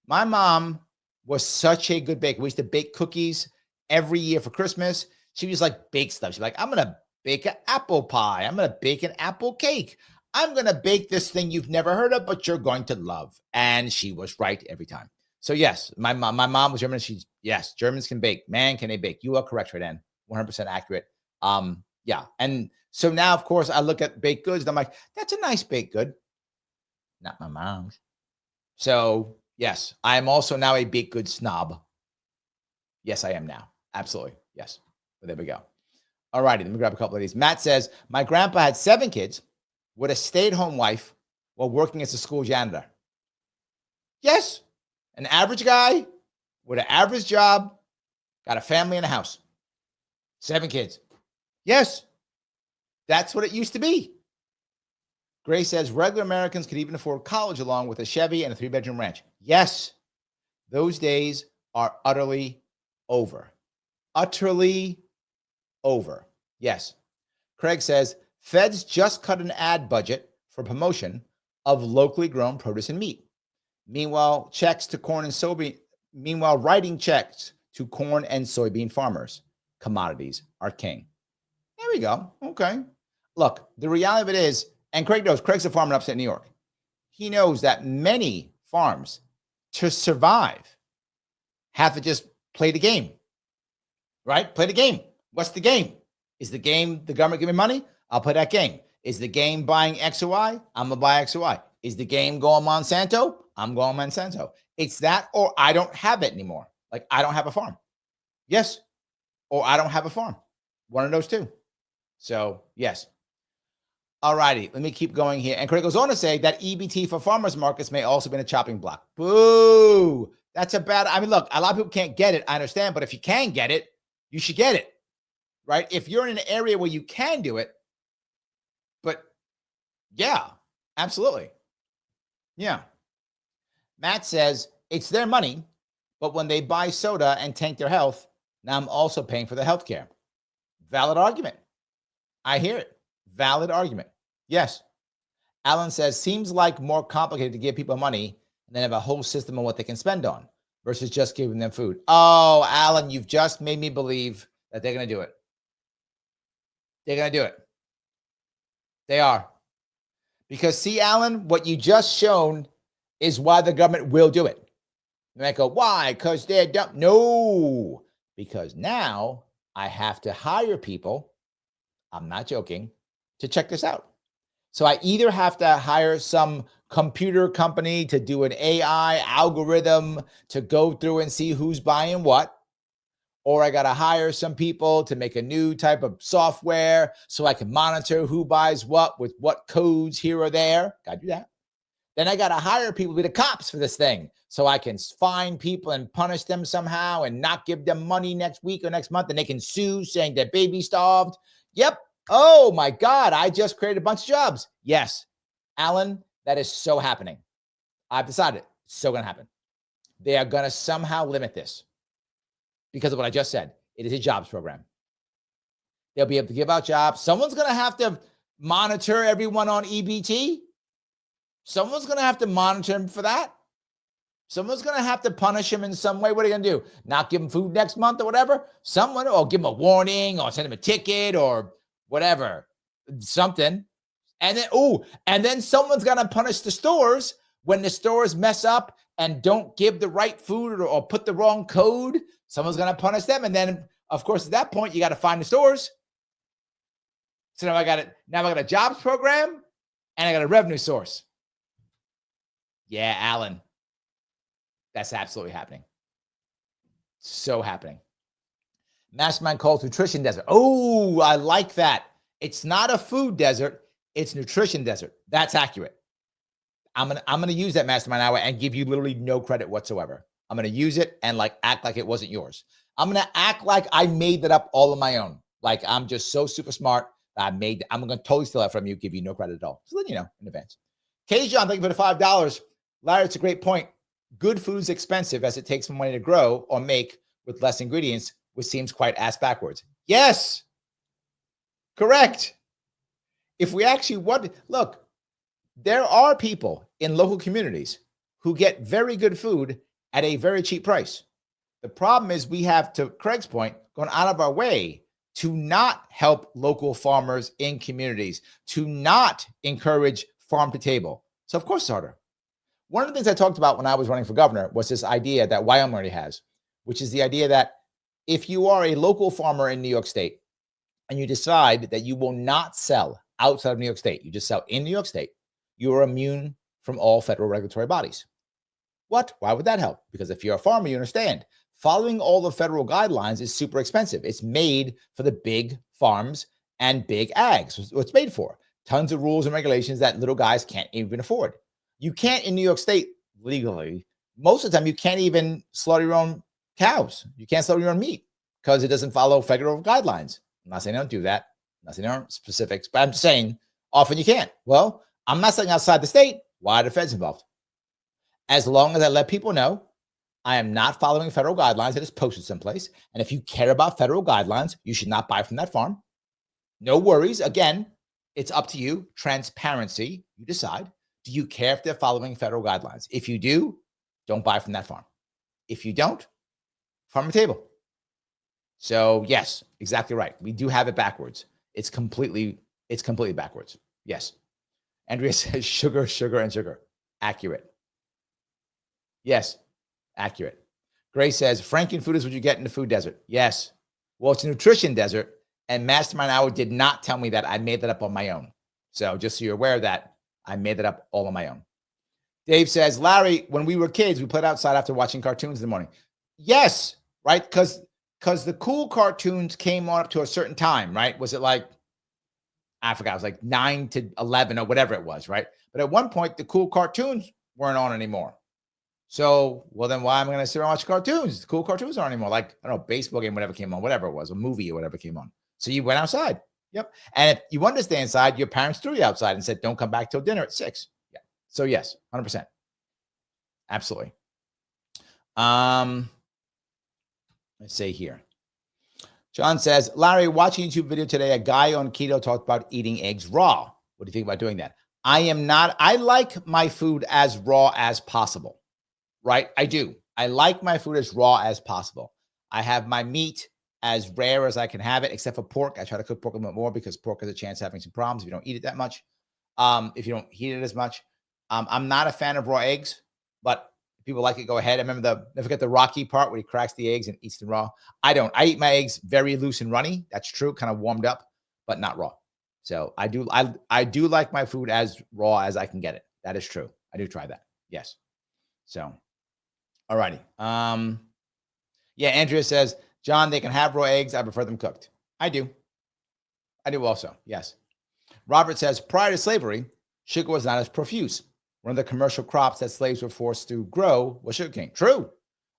My mom was such a good baker. We used to bake cookies every year for Christmas. She was like bake stuff. She's like, I'm going to bake an apple pie. I'm going to bake an apple cake. I'm going to bake this thing you've never heard of, but you're going to love. And she was right every time. So yes, my mom was German. Yes, Germans can bake. Man, can they bake? You are correct, right, Ann? 100% accurate. Yeah. And so now, of course, I look at baked goods and I'm like, that's a nice baked good. Not my mom's. So yes, I am also now a baked good snob. Yes, I am now. Absolutely. Yes. But there we go. All righty. Let me grab a couple of these. Matt says, my grandpa had 7 kids with a stay-at-home wife while working as a school janitor. Yes. An average guy with an average job, got a family and a house. 7 kids. Yes. That's what it used to be. Gray says regular Americans could even afford college along with a Chevy and a 3-bedroom ranch. Yes. Those days are utterly over. Utterly over. Yes. Craig says feds just cut an ad budget for promotion of locally grown produce and meat. Meanwhile, writing checks to corn and soybean farmers. Commodities are king. There we go. Okay. Look, the reality of it is, and Craig knows, Craig's a farmer in upstate New York. He knows that many farms, to survive, have to just play the game, right? Play the game. What's the game? Is the game the government giving money? I'll play that game. Is the game buying X or Y? I'm going to buy X or Y. Is the game going Monsanto? I'm going Monsanto. It's that, or I don't have it anymore. Like, I don't have a farm. Yes. Or I don't have a farm. One of those two. So, yes. All righty. Let me keep going here. And Craig goes on to say that EBT for farmers markets may also be a chopping block. Boo. That's a bad. I mean, look, a lot of people can't get it. I understand. But if you can get it, you should get it. Right? If you're in an area where you can do it. But yeah, absolutely. Yeah. Matt says it's their money, but when they buy soda and tank their health, now I'm also paying for the health care. Valid argument. I hear it. Valid argument. Yes. Alan says, seems like more complicated to give people money and then have a whole system on what they can spend on versus just giving them food. Oh, Alan, you've just made me believe that they're going to do it. They're going to do it. They are. Because see, Alan, what you just shown is why the government will do it. You might go, why? Because they're dumb. No, because now I have to hire people. I'm not joking, to check this out. So I either have to hire some computer company to do an AI algorithm to go through and see who's buying what, or I got to hire some people to make a new type of software so I can monitor who buys what with what codes here or there. Got to do that. Then I got to hire people to be the cops for this thing so I can fine people and punish them somehow and not give them money next week or next month, and they can sue saying their baby starved. Yep. Oh my God, I just created a bunch of jobs. Yes, Alan, that is so happening. I've decided it's so going to happen. They are going to somehow limit this because of what I just said. It is a jobs program. They'll be able to give out jobs. Someone's going to have to monitor everyone on EBT. Someone's going to have to monitor him for that. Someone's going to have to punish him in some way. What are you going to do? Not give him food next month or whatever? Someone, or give him a warning or send him a ticket or whatever, something. And then someone's going to punish the stores when the stores mess up and don't give the right food or put the wrong code. Someone's going to punish them. And then, of course, at that point, you got to find the stores. So now I got a jobs program and I got a revenue source. Yeah, Alan. That's absolutely happening. So happening. Mastermind calls nutrition desert. Oh, I like that. It's not a food desert. It's nutrition desert. That's accurate. I'm gonna use that mastermind hour and give you literally no credit whatsoever. I'm gonna use it and act like it wasn't yours. I'm gonna act like I made that up all on my own. Like I'm just so super smart that I'm gonna totally steal that from you, give you no credit at all. So let you know in advance. K. John, thank you for the $5. Larry, it's a great point. Good food is expensive as it takes more money to grow or make with less ingredients, which seems quite ass backwards. Yes, correct. If we actually look, there are people in local communities who get very good food at a very cheap price. The problem is we have, to Craig's point, gone out of our way to not help local farmers in communities, to not encourage farm to table. So of course it's harder. One of the things I talked about when I was running for governor was this idea that Wyoming already has, which is the idea that if you are a local farmer in New York State and you decide that you will not sell outside of New York State, you just sell in New York State, you are immune from all federal regulatory bodies. What? Why would that help? Because if you're a farmer, you understand following all the federal guidelines is super expensive. It's made for the big farms and big ags. It's what it's made for. Tons of rules and regulations that little guys can't even afford. You can't in New York State legally. Most of the time, you can't even slaughter your own cows. You can't slaughter your own meat because it doesn't follow federal guidelines. I'm not saying I don't do that. I'm not saying there aren't specifics, but I'm just saying often you can't. Well, I'm not saying outside the state. Why are the feds involved? As long as I let people know I am not following federal guidelines that is posted someplace. And if you care about federal guidelines, you should not buy from that farm. No worries. Again, it's up to you. Transparency. You decide. Do you care if they're following federal guidelines? If you do, don't buy from that farm. If you don't, farm to table. So yes, exactly right. We do have it backwards. It's completely backwards. Yes. Andrea says sugar, sugar, and sugar. Accurate. Yes, accurate. Grace says Frankenfood is what you get in the food desert. Yes. Well, it's a nutrition desert, and Mastermind Hour did not tell me that. I made that up on my own. So just so you're aware of that, I made that up all on my own. Dave says, Larry, when we were kids, we played outside after watching cartoons in the morning. Yes, right? Because the cool cartoons came on up to a certain time, right? Was it like, I forgot, it was like 9 to 11 or whatever it was, right? But at one point, the cool cartoons weren't on anymore. So, well, then why am I going to sit around and watch cartoons? The cool cartoons aren't anymore. Like, I don't know, baseball game, whatever came on, whatever it was, a movie or whatever came on. So you went outside. Yep. And if you wanted to stay inside, your parents threw you outside and said, don't come back till dinner at 6. Yeah. So yes, 100%. Absolutely. Let's say here. John says, Larry, watching a YouTube video today, a guy on keto talked about eating eggs raw. What do you think about doing that? I like my food as raw as possible, right? I do. I like my food as raw as possible. I have my meat as rare as I can have it, except for pork. I try to cook pork a little bit more because pork has a chance of having some problems if you don't eat it that much. If you don't heat it as much. I'm not a fan of raw eggs, but if people like it, go ahead. I remember never forget the Rocky part where he cracks the eggs and eats them raw. I don't. I eat my eggs very loose and runny. That's true, kind of warmed up, but not raw. So I do like my food as raw as I can get it. That is true. I do try that. Yes. So, all righty. Yeah, Andrea says, John, they can have raw eggs. I prefer them cooked. I do. I do also. Yes. Robert says, prior to slavery, sugar was not as profuse. One of the commercial crops that slaves were forced to grow was sugarcane. True.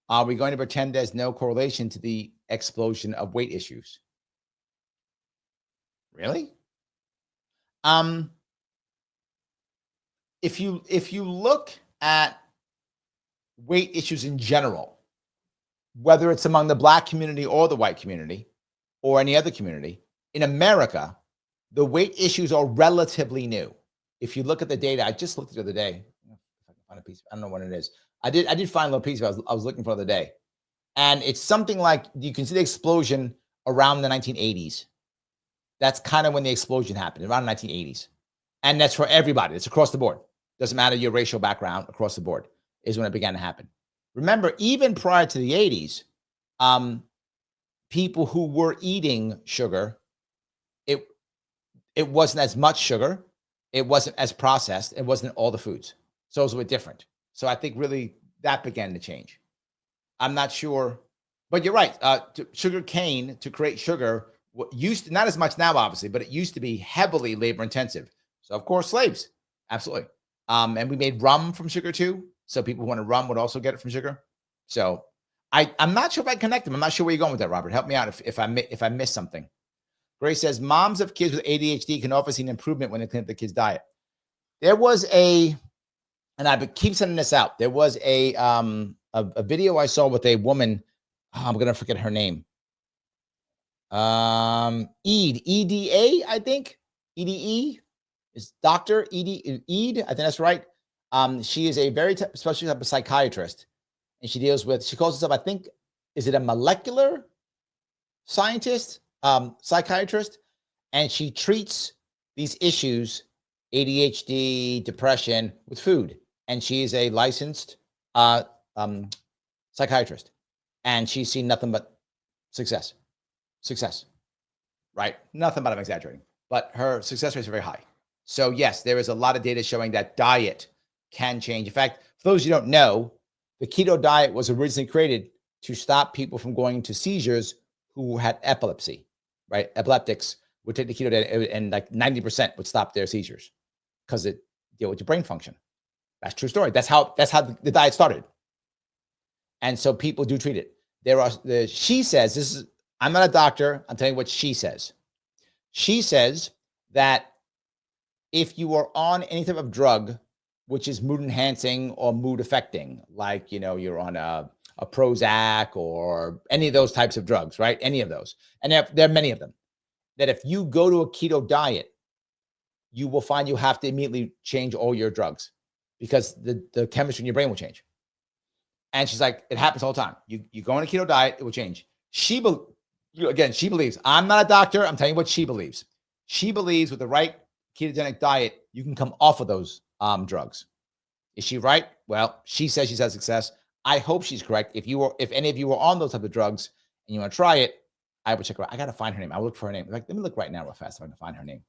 Are we going to pretend there's no correlation to the explosion of weight issues? Really? If you look at weight issues in general, whether it's among the Black community or the white community or any other community, in America, the weight issues are relatively new. If you look at the data, I just looked the other day. If I can find a piece, I don't know what it is. I did find a little piece, but I was looking for the other day. And it's something like, you can see the explosion around the 1980s. That's kind of when the explosion happened, around the 1980s. And that's for everybody. It's across the board. Doesn't matter your racial background, across the board is when it began to happen. Remember, even prior to the 80s, people who were eating sugar, it wasn't as much sugar. It wasn't as processed. It wasn't all the foods. So those were different. So I think really that began to change. I'm not sure, but you're right. Sugar cane to create sugar used to, not as much now, obviously, but it used to be heavily labor intensive. So of course, slaves, absolutely. And we made rum from sugar too. So people who want to rum would also get it from sugar. So I'm not sure if I connect them. I'm not sure where you're going with that, Robert. Help me out if I miss something. Grace says, moms of kids with ADHD can often see an improvement when they clean up the kid's diet. There was and I keep sending this out. There was a video I saw with a woman. I'm going to forget her name. EDA, I think. EDE is Dr. Eid. I think that's right. She is a very special type of psychiatrist, and she calls herself, I think, is it a molecular scientist, psychiatrist? And she treats these issues, ADHD, depression, with food. And she is a licensed psychiatrist, and she's seen nothing but success, right? Nothing but, I'm exaggerating, but her success rates are very high. So yes, there is a lot of data showing that diet can change. In fact, for those you don't know, the keto diet was originally created to stop people from going into seizures who had epilepsy, right? Epileptics would take the keto diet and like 90% would stop their seizures because it deal with your brain function. That's true story. That's how the diet started. And so people do treat it. She says, I'm not a doctor. I'm telling you what she says. She says that if you are on any type of drug, which is mood enhancing or mood affecting, like, you're on a Prozac or any of those types of drugs, right? Any of those. And there are many of them. That if you go to a keto diet, you will find you have to immediately change all your drugs because the chemistry in your brain will change. And she's like, it happens all the time. You go on a keto diet, it will change. She believes. I'm not a doctor. I'm telling you what she believes. She believes with the right ketogenic diet, you can come off of those drugs. Is she right? Well, she says she's had success. I hope she's correct. If any of you were on those type of drugs and you want to try it, I would check her out. I got to find her name. I'll look for her name. Let me look right now real fast if I can find her name.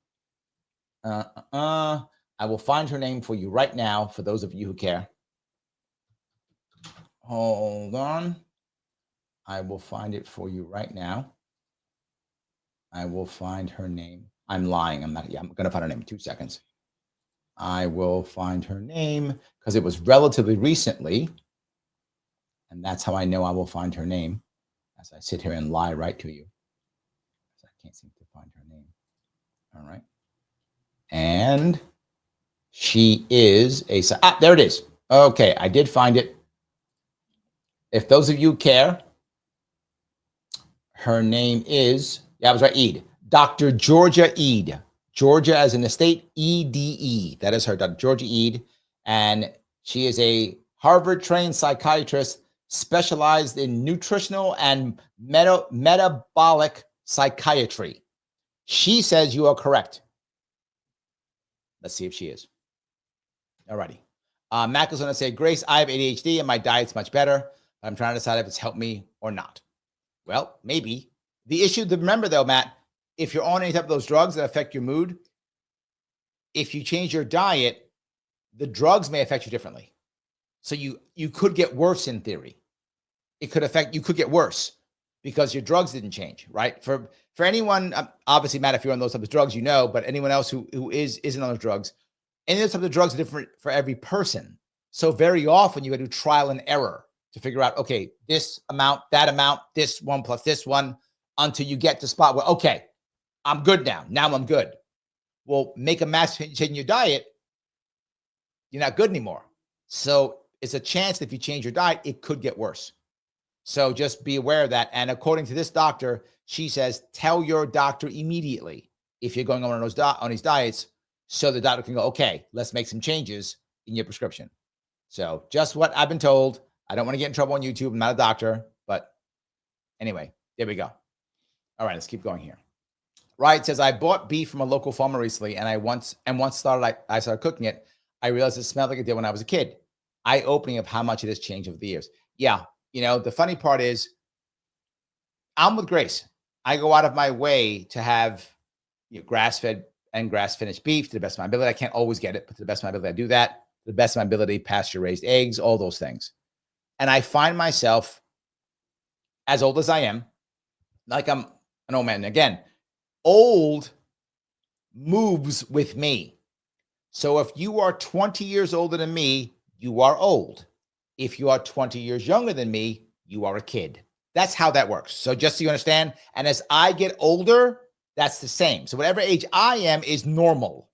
I will find her name for you right now for those of you who care. Hold on. I will find it for you right now. I will find her name. I'm lying. I'm going to find her name in 2 seconds. I will find her name because it was relatively recently. And that's how I know I will find her name as I sit here and lie right to you. I can't seem to find her name. All right. And she is there it is. Okay. I did find it. If those of you care, her name is, I was right, Ede. Dr. Georgia Ede. Georgia as in the state, EDE. That is her, Dr. Georgia Ede. And she is a Harvard-trained psychiatrist specialized in nutritional and metabolic psychiatry. She says you are correct. Let's see if she is. All righty. Mac is going to say, Grace, I have ADHD and my diet's much better. I'm trying to decide if it's helped me or not. Well, maybe. The issue to remember, though, Matt, if you're on any type of those drugs that affect your mood, if you change your diet, the drugs may affect you differently. So you could get worse in theory. You could get worse because your drugs didn't change, right? For anyone, obviously, Matt, if you're on those types of drugs, but anyone else who isn't on those drugs, any of those types of drugs are different for every person. So very often you got to do trial and error to figure out, okay, this amount, that amount, this one plus this one, until you get to the spot where, okay, I'm good now. Now I'm good. Well, make a massive change in your diet, you're not good anymore. So it's a chance that if you change your diet, it could get worse. So just be aware of that. And according to this doctor, she says, tell your doctor immediately if you're going on these diets, so the doctor can go, okay, let's make some changes in your prescription. So just what I've been told. I don't want to get in trouble on YouTube. I'm not a doctor, but anyway, there we go. All right, let's keep going here. Right, says, I bought beef from a local farmer recently, and once I started cooking it, I realized it smelled like it did when I was a kid. Eye-opening of how much it has changed over the years. Yeah, the funny part is, I'm with Grace. I go out of my way to have grass-fed and grass-finished beef to the best of my ability. I can't always get it, but to the best of my ability, I do that. To the best of my ability, pasture-raised eggs, all those things. And I find myself, as old as I am, like I'm an old man. Again, old moves with me. So if you are 20 years older than me, you are old. If you are 20 years younger than me, you are a kid. That's how that works. So just so you understand, and as I get older, that's the same. So whatever age I am is normal,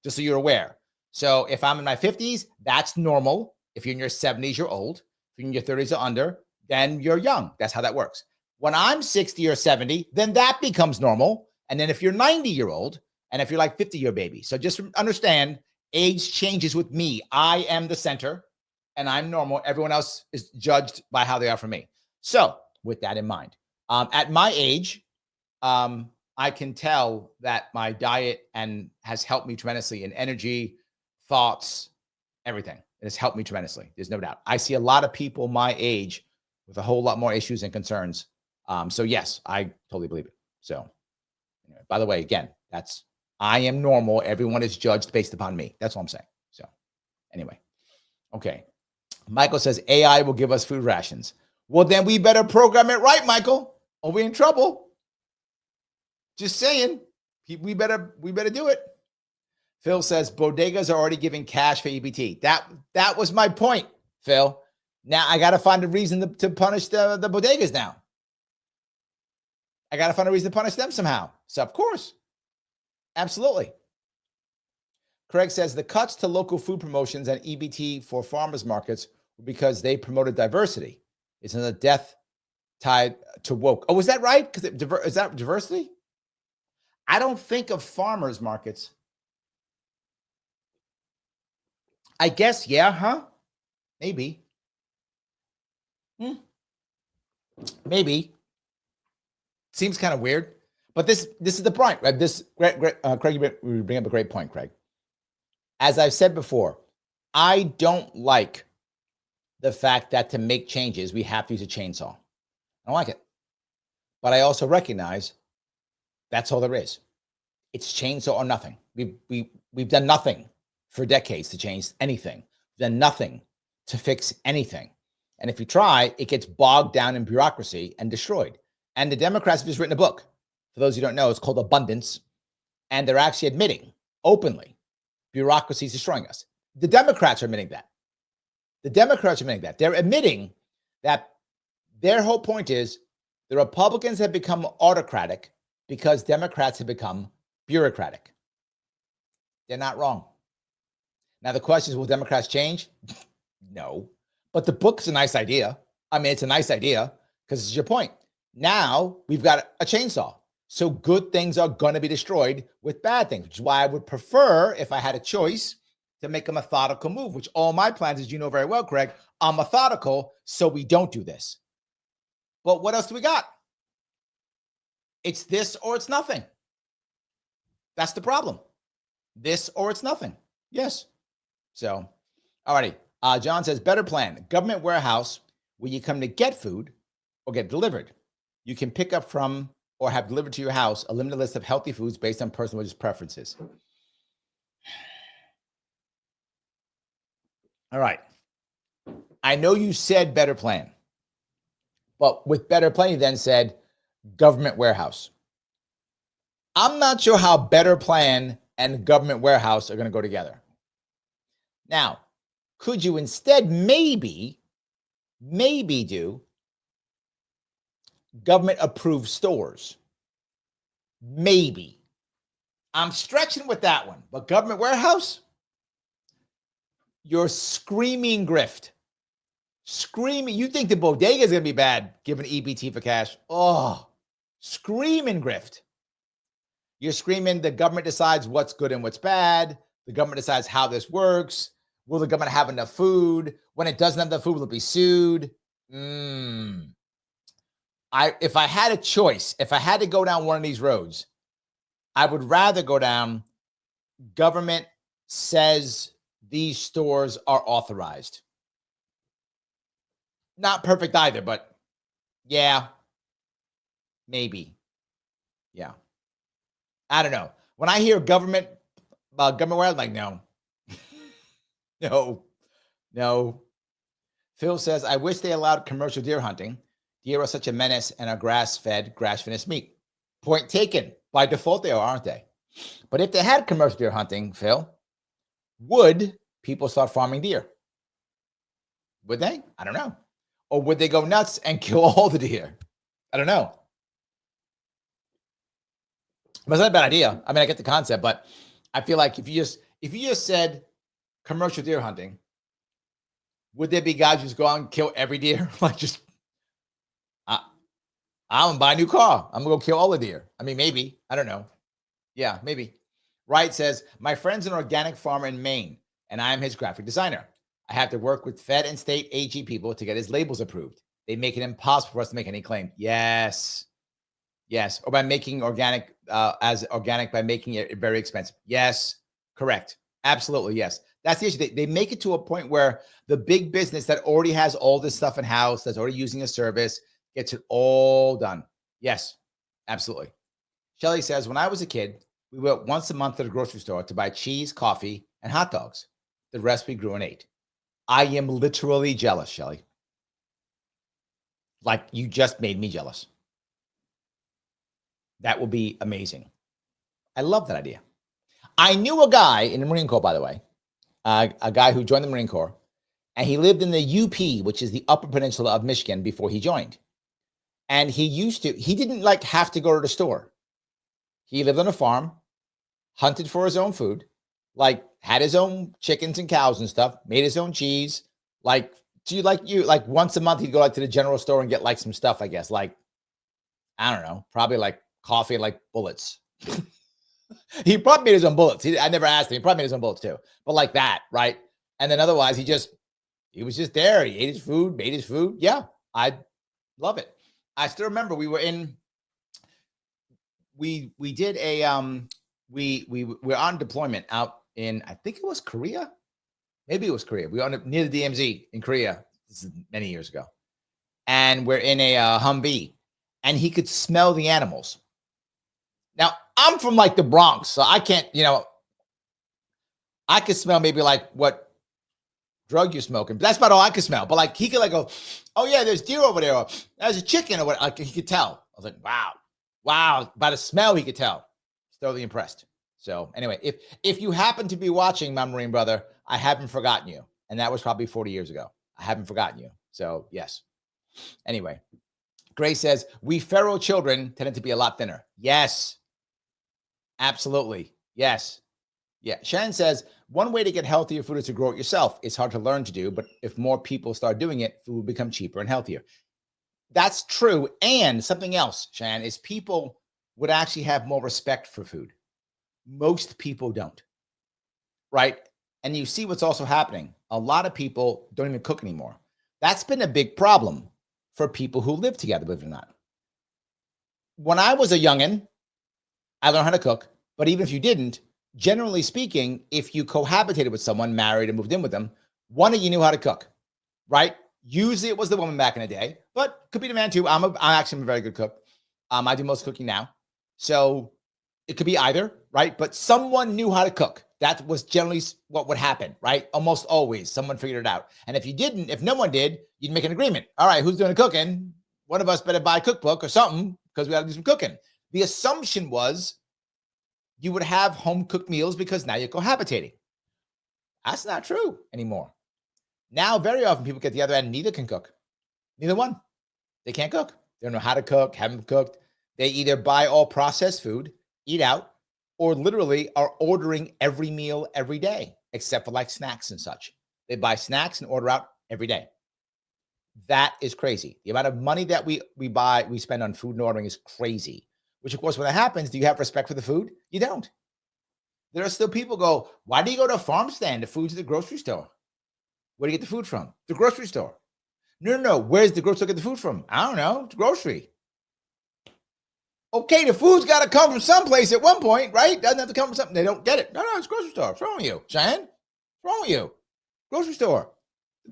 just so you're aware. So if I'm in my 50s, that's normal. If you're in your 70s, you're old. If you're in your 30s or under, then you're young. That's how that works. When I'm 60 or 70, then that becomes normal. And then if you're 90-year-old, and if you're like 50, you're a baby. So just understand, Age changes with me. I am the center and I'm normal. Everyone else is judged by how they are for me. So with that in mind, at my age, I can tell that my diet and has helped me tremendously in energy, thoughts, everything. It has helped me tremendously. There's no doubt. I see a lot of people my age with a whole lot more issues and concerns. So yes, I totally believe it. So anyway, by the way, again, I am normal. Everyone is judged based upon me. That's all I'm saying. So anyway, okay. Michael says AI will give us food rations. Well, then we better program it right, Michael, or we're in trouble. Just saying, we better do it. Phil says bodegas are already giving cash for EBT. That was my point, Phil. Now I got to find a reason to punish the bodegas now. I got to find a reason to punish them somehow. So of course, absolutely. Craig says the cuts to local food promotions and EBT for farmers markets were because they promoted diversity. Isn't a death tied to woke? Oh, is that right? Is that diversity? I don't think of farmers markets. I guess, yeah, huh? Maybe. Maybe. Seems kind of weird. But this is the point, right? Craig, you bring up a great point, Craig. As I've said before, I don't like the fact that to make changes, we have to use a chainsaw. I don't like it. But I also recognize that's all there is. It's chainsaw or nothing. We've done nothing for decades to change anything. We've done nothing to fix anything. And if you try, it gets bogged down in bureaucracy and destroyed. And the Democrats have just written a book. For those who don't know, it's called Abundance. And they're actually admitting openly bureaucracy is destroying us. The Democrats are admitting that. They're admitting that their whole point is the Republicans have become autocratic because Democrats have become bureaucratic. They're not wrong. Now, the question is, will Democrats change? No. But the book's a nice idea. I mean, it's a nice idea because it's your point. Now we've got a chainsaw. So good things are going to be destroyed with bad things, which is why I would prefer, if I had a choice, to make a methodical move, which all my plans, as you know very well, Craig, are methodical so we don't do this. But what else do we got? It's this or it's nothing. That's the problem. This or it's nothing. Yes. So, all righty. John says, better plan. Government warehouse where you come to get food or get delivered. You can pick up from or have delivered to your house a limited list of healthy foods based on personal religious preferences. All right. I know you said better plan, but with better plan, you then said government warehouse. I'm not sure how better plan and government warehouse are going to go together. Now, could you instead maybe do government approved stores? Maybe. I'm stretching with that one, but government warehouse? You're screaming grift. Screaming. You think the bodega is going to be bad given EBT for cash? Oh, screaming grift. You're screaming the government decides what's good and what's bad. The government decides how this works. Will the government have enough food? When it doesn't have enough food, will it be sued? If I had a choice, if I had to go down one of these roads, I would rather go down government says these stores are authorized. Not perfect either, but yeah, maybe. Yeah. I don't know. When I hear government warehouse, I'm like, no. No. Phil says, I wish they allowed commercial deer hunting. Deer are such a menace and are grass-fed, grass-finished meat. Point taken. By default, they are, aren't they? But if they had commercial deer hunting, Phil, would people start farming deer? Would they? I don't know. Or would they go nuts and kill all the deer? I don't know. But it's not a bad idea. I mean, I get the concept, but I feel like if you just said commercial deer hunting, would there be guys who just go out and kill every deer? Like just, I'm gonna buy a new car. I'm gonna go kill all the deer. I mean, maybe. I don't know. Yeah, maybe. Wright says, my friend's an organic farmer in Maine, and I am his graphic designer. I have to work with Fed and state AG people to get his labels approved. They make it impossible for us to make any claim. Yes. Yes. Or by making organic as organic by making it very expensive. Yes. Correct. Absolutely. Yes. That's the issue. They make it to a point where the big business that already has all this stuff in house, that's already using a service, gets it all done. Yes. Absolutely. Shelly says, when I was a kid, we went once a month to the grocery store to buy cheese, coffee, and hot dogs. The rest we grew and ate. I am literally jealous, Shelly. Like, you just made me jealous. That would be amazing. I love that idea. I knew a guy in the Marine Corps, by the way, a guy who joined the Marine Corps, and he lived in the UP, which is the Upper Peninsula of Michigan, before he joined. And he didn't like have to go to the store. He lived on a farm, hunted for his own food, like had his own chickens and cows and stuff, made his own cheese. Like once a month, he'd go like to the general store and get like some stuff, I guess. Like, I don't know, probably like coffee, like bullets. He probably made his own bullets. I never asked him. He probably made his own bullets too. But like that, right? And then otherwise, he was just there. He ate his food, made his food. Yeah, I love it. I still remember we were on deployment out in, I think it was Korea. Maybe it was Korea. We were near the DMZ in Korea. This is many years ago. And we're in a Humvee, and he could smell the animals. Now, I'm from like the Bronx, so I can't, I could smell maybe like what drug you're smoking. But that's about all I could smell. But like he could like go, oh yeah, there's deer over there, or there's a chicken, or what. Like, he could tell. I was like, wow. By the smell, he could tell. Totally impressed. So anyway, if you happen to be watching, my Marine brother, I haven't forgotten you. And that was probably 40 years ago. I haven't forgotten you. So yes. Anyway, Grace says, we feral children tended to be a lot thinner. Yes. Absolutely. Yes. Yeah. Shannon says, one way to get healthier food is to grow it yourself. It's hard to learn to do, but if more people start doing it, food will become cheaper and healthier. That's true. And something else, Shannon, is people would actually have more respect for food. Most people don't. Right? And you see what's also happening. A lot of people don't even cook anymore. That's been a big problem for people who live together, believe it or not. When I was a youngin', I learned how to cook, but even if you didn't, generally speaking, if you cohabitated with someone, married and moved in with them, one of you knew how to cook, right? Usually it was the woman back in the day, but could be the man too. I'm actually a very good cook. I do most cooking now. So it could be either, right? But someone knew how to cook. That was generally what would happen, right? Almost always someone figured it out. And if you didn't, if no one did, you'd make an agreement. All right, who's doing the cooking? One of us better buy a cookbook or something because we got to do some cooking. The assumption was you would have home cooked meals because now you're cohabitating. That's not true anymore. Now, very often people get together and neither can cook. Neither one. They can't cook. They don't know how to cook, haven't cooked. They either buy all processed food, eat out, or literally are ordering every meal every day, except for like snacks and such. They buy snacks and order out every day. That is crazy. The amount of money that we spend on food and ordering is crazy. Which, of course, when that happens, do you have respect for the food? You don't. There are still people go, why do you go to a farm stand? The food's at the grocery store. Where do you get the food from? The grocery store. No. Where's the grocery store get the food from? I don't know. The grocery. Okay, the food's got to come from someplace at one point, right? Doesn't have to come from something. They don't get it. No, it's grocery store. What's wrong with you, Cheyenne? What's wrong with you? Grocery store.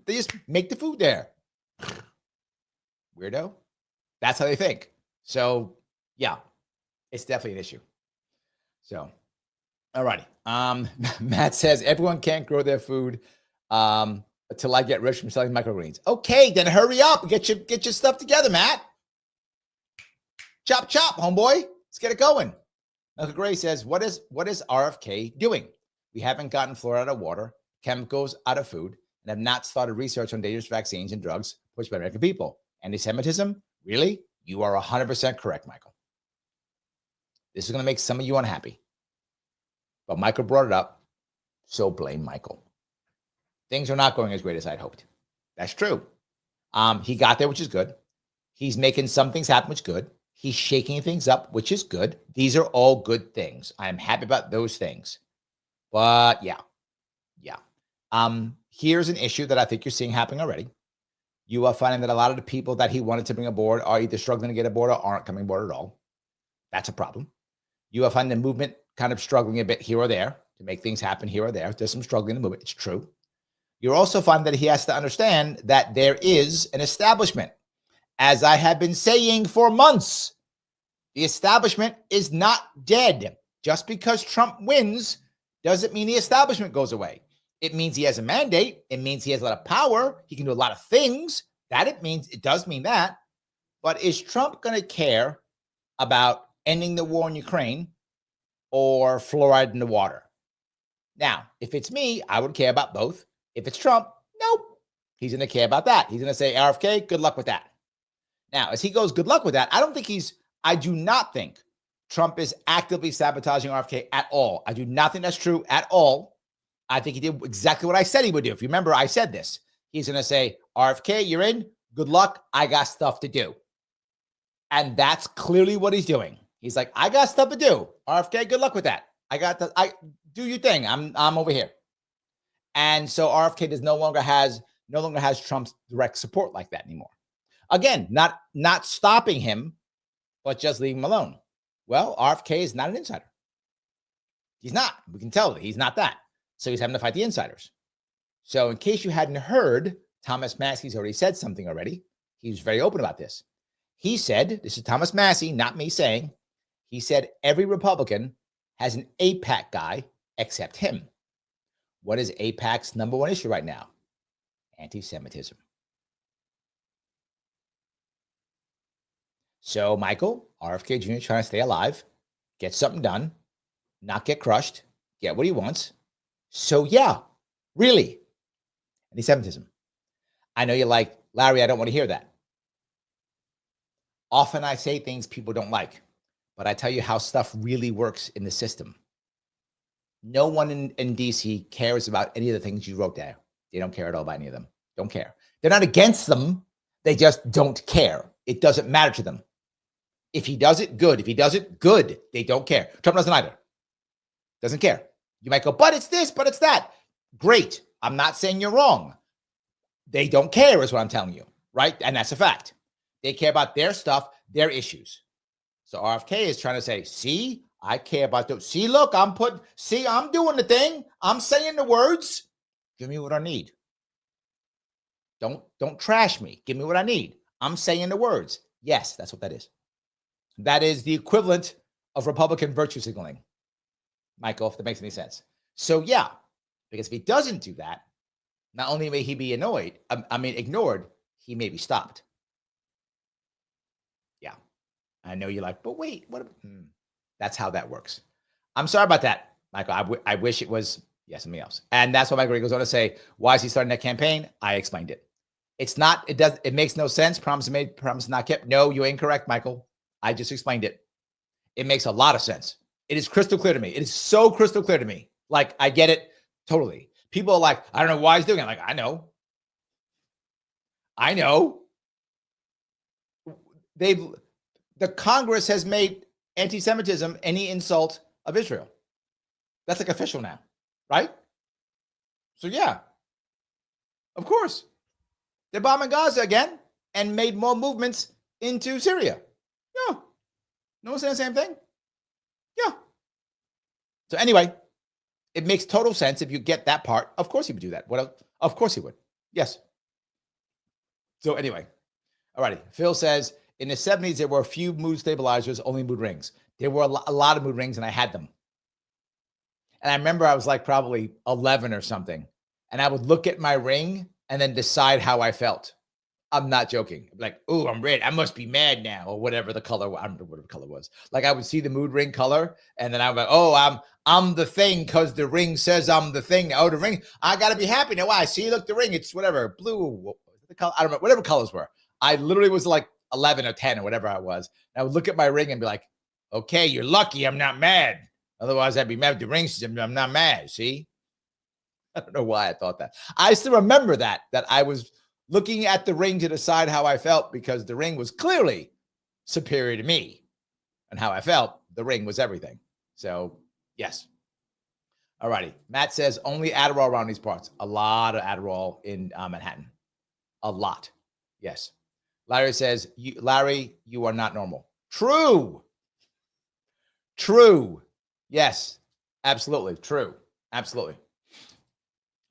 They just make the food there. Weirdo. That's how they think. So, yeah. It's definitely an issue. So, all righty. Matt says everyone can't grow their food until I get rich from selling microgreens. Okay, then hurry up. Get your stuff together, Matt. Chop, homeboy. Let's get it going. Uncle Gray says, what is RFK doing? We haven't gotten fluoride out of water, chemicals out of food, and have not started research on dangerous vaccines and drugs pushed by American people. Anti-Semitism? Really? You are 100% correct, Michael. This is going to make some of you unhappy. But Michael brought it up, so blame Michael. Things are not going as great as I'd hoped. That's true. He got there, which is good. He's making some things happen, which is good. He's shaking things up, which is good. These are all good things. I'm happy about those things. But yeah. Here's an issue that I think you're seeing happening already. You are finding that a lot of the people that he wanted to bring aboard are either struggling to get aboard or aren't coming aboard at all. That's a problem. You are finding the movement kind of struggling a bit here or there to make things happen here or there. There's some struggling in the movement. It's true. You're also finding that he has to understand that there is an establishment. As I have been saying for months, the establishment is not dead. Just because Trump wins doesn't mean the establishment goes away. It means he has a mandate. It means he has a lot of power. He can do a lot of things. It does mean that. But is Trump going to care about ending the war in Ukraine or fluoride in the water? Now, if it's me, I would care about both. If it's Trump, nope. He's going to care about that. He's going to say, RFK, good luck with that. Now, as he goes, good luck with that, I do not think Trump is actively sabotaging RFK at all. I do not think that's true at all. I think he did exactly what I said he would do. If you remember, I said this. He's going to say, RFK, you're in. Good luck. I got stuff to do. And that's clearly what he's doing. He's like, I got stuff to do. RFK, good luck with that. I do your thing. I'm over here. And so RFK no longer has Trump's direct support like that anymore. Again, not stopping him, but just leaving him alone. Well, RFK is not an insider. He's not. We can tell that he's not that. So he's having to fight the insiders. So in case you hadn't heard, Thomas Massey's already said something already. He was very open about this. He said, this is Thomas Massey, not me saying, he said every Republican has an AIPAC guy except him. What is AIPAC's number one issue right now? Anti-Semitism. So Michael, RFK Jr. trying to stay alive, get something done, not get crushed, get what he wants. So yeah, really, anti-Semitism. I know you're like, Larry, I don't want to hear that. Often I say things people don't like, but I tell you how stuff really works in the system. No one in DC cares about any of the things you wrote there. They don't care at all about any of them. Don't care. They're not against them. They just don't care. It doesn't matter to them. If he does it, good. If he does it, good. They don't care. Trump doesn't either. Doesn't care. You might go, but it's this, but it's that. Great. I'm not saying you're wrong. They don't care is what I'm telling you, right? And that's a fact. They care about their stuff, their issues. So RFK is trying to say, see, I care about those. See, look, I'm doing the thing. I'm saying the words. Give me what I need. Don't trash me. Give me what I need. I'm saying the words. Yes, that's what that is. That is the equivalent of Republican virtue signaling, Michael, if that makes any sense. So yeah, because if he doesn't do that, not only may he be ignored, he may be stopped. Yeah. I know you're like, but wait, what? That's how that works. I'm sorry about that, Michael. I wish it was something else. And that's why Michael goes on to say, why is he starting that campaign? I explained it. It makes no sense. Promise made, promise not kept. No, you're incorrect, Michael. I just explained it. It makes a lot of sense. It is crystal clear to me. It is so crystal clear to me. Like, I get it totally. People are like, I don't know why he's doing it. Like, I know. The Congress has made anti-Semitism any insult of Israel. That's like official now, right? So yeah, of course. They're bombing Gaza again and made more movements into Syria. Yeah. No one's saying the same thing? Yeah. So anyway, it makes total sense if you get that part. Of course he would do that. What else? Of course he would. Yes. So anyway, all righty. Phil says, in the 70s, there were a few mood stabilizers, only mood rings. There were a lot of mood rings, and I had them. And I remember I was like probably 11 or something. And I would look at my ring and then decide how I felt. I'm not joking. Like, oh, I'm red. I must be mad now, or whatever the color. I don't remember what the color was. Like, I would see the mood ring color, and then I'm like, oh, I'm the thing because the ring says I'm the thing. Oh, the ring. I gotta be happy now. Why? See, look, the ring. It's whatever, blue. What was the color? I don't know. Whatever colors were. I literally was like 11 or 10 or whatever I was. And I would look at my ring and be like, okay, you're lucky. I'm not mad. Otherwise, I'd be mad with the ring system. I'm not mad. See. I don't know why I thought that. I still remember that I was looking at the ring to decide how I felt because the ring was clearly superior to me and how I felt, the ring was everything. So, yes. All righty. Matt says only Adderall around these parts. A lot of Adderall in Manhattan. A lot. Yes. Larry says, Larry, you are not normal. True. True. Yes. Absolutely. True. Absolutely.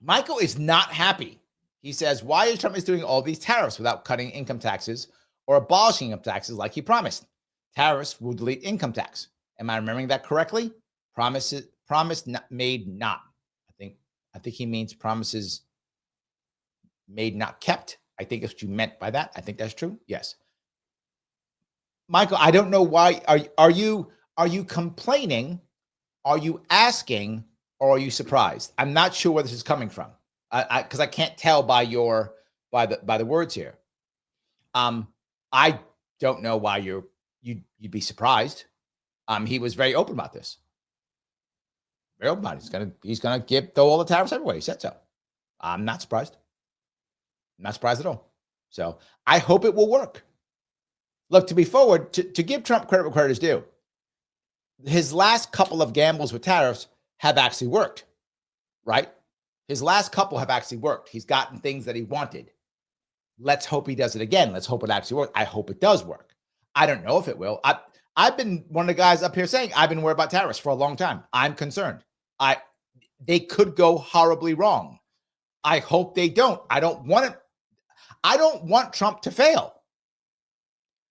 Michael is not happy. He says, why is Trump doing all these tariffs without cutting income taxes or abolishing income taxes like he promised? Tariffs will delete income tax. Am I remembering that correctly? Promised, not, made not. I think he means promises made not kept. I think that's what you meant by that. I think that's true. Yes. Michael, I don't know why. Are you complaining? Are you asking? Or are you surprised? I'm not sure where this is coming from. Because I can't tell by the words here. I don't know why you'd be surprised. He was very open about this. Very open about it. He's gonna throw all the tariffs everywhere. He said so. I'm not surprised. I'm not surprised at all. So I hope it will work. Look, to be forward, to give Trump credit where credit is due, his last couple of gambles with tariffs have actually worked, right? His last couple have actually worked. He's gotten things that he wanted. Let's hope he does it again. Let's hope it actually works. I hope it does work. I don't know if it will. I've been one of the guys up here saying I've been worried about tariffs for a long time. I'm concerned. They could go horribly wrong. I hope they don't. I don't want Trump to fail.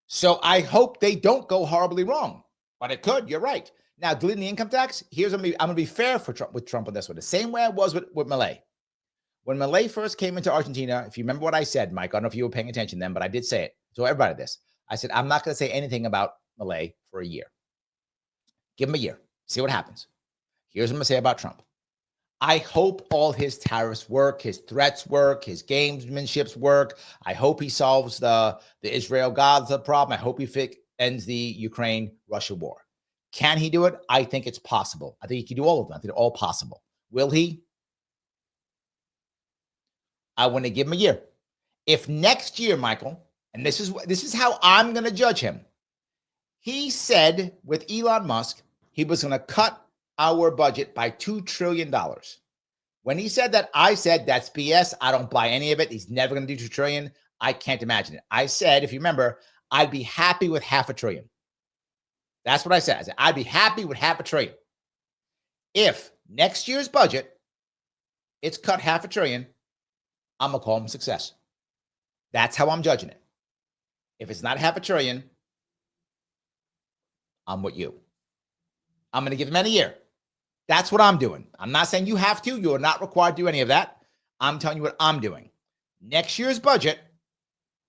So I hope they don't go horribly wrong. But it could. You're right. Now, deleting the income tax, I'm going to be fair with Trump on this one. The same way I was with Milei. When Milei first came into Argentina, if you remember what I said, Mike, I don't know if you were paying attention then, but I did say it. So everybody this. I said, I'm not going to say anything about Milei for a year. Give him a year. See what happens. Here's what I'm going to say about Trump. I hope all his tariffs work, his threats work, his gamesmanships work. I hope he solves the Israel-Gaza problem. I hope he ends the Ukraine-Russia war. Can he do it? I think it's possible. I think he can do all of them. I think they're all possible. Will he? I want to give him a year. If next year, Michael, and this is how I'm going to judge him. He said with Elon Musk, he was going to cut our budget by $2 trillion. When he said that, I said, that's BS. I don't buy any of it. He's never going to do $2 trillion. I can't imagine it. I said, if you remember, I'd be happy with $500 billion. That's what I said. I said, I'd be happy with $500 billion. If next year's budget, it's cut $500 billion, I'm going to call him a success. That's how I'm judging it. If it's not $500 billion, I'm with you. I'm going to give him a year. That's what I'm doing. I'm not saying you have to. You are not required to do any of that. I'm telling you what I'm doing. Next year's budget,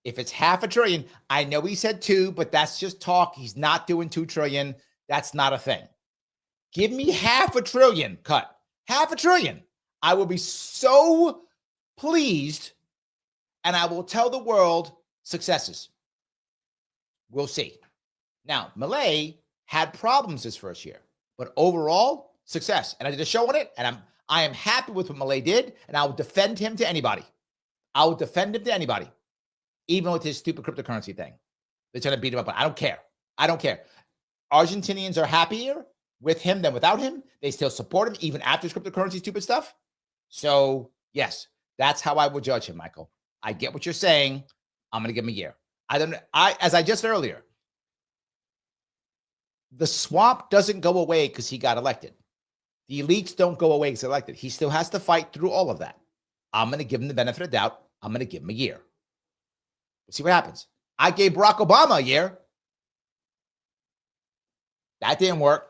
if it's $500 billion, I know he said 2, but that's just talk. He's not doing $2 trillion. That's not a thing. Give me $500 billion cut. $500 billion. I will be so pleased, and I will tell the world successes. We'll see. Now, Milei had problems his first year, but overall, success. And I did a show on it, and I am happy with what Milei did, and I will defend him to anybody. I will defend him to anybody, even with his stupid cryptocurrency thing. They're trying to beat him up. I don't care. I don't care. Argentinians are happier with him than without him. They still support him, even after his cryptocurrency stupid stuff. So, yes, that's how I will judge him, Michael. I get what you're saying. I'm going to give him a year. As I just said earlier, the swamp doesn't go away because he got elected. The elites don't go away because they're elected. He still has to fight through all of that. I'm going to give him the benefit of doubt. I'm going to give him a year. We'll see what happens. I gave Barack Obama a year. That didn't work.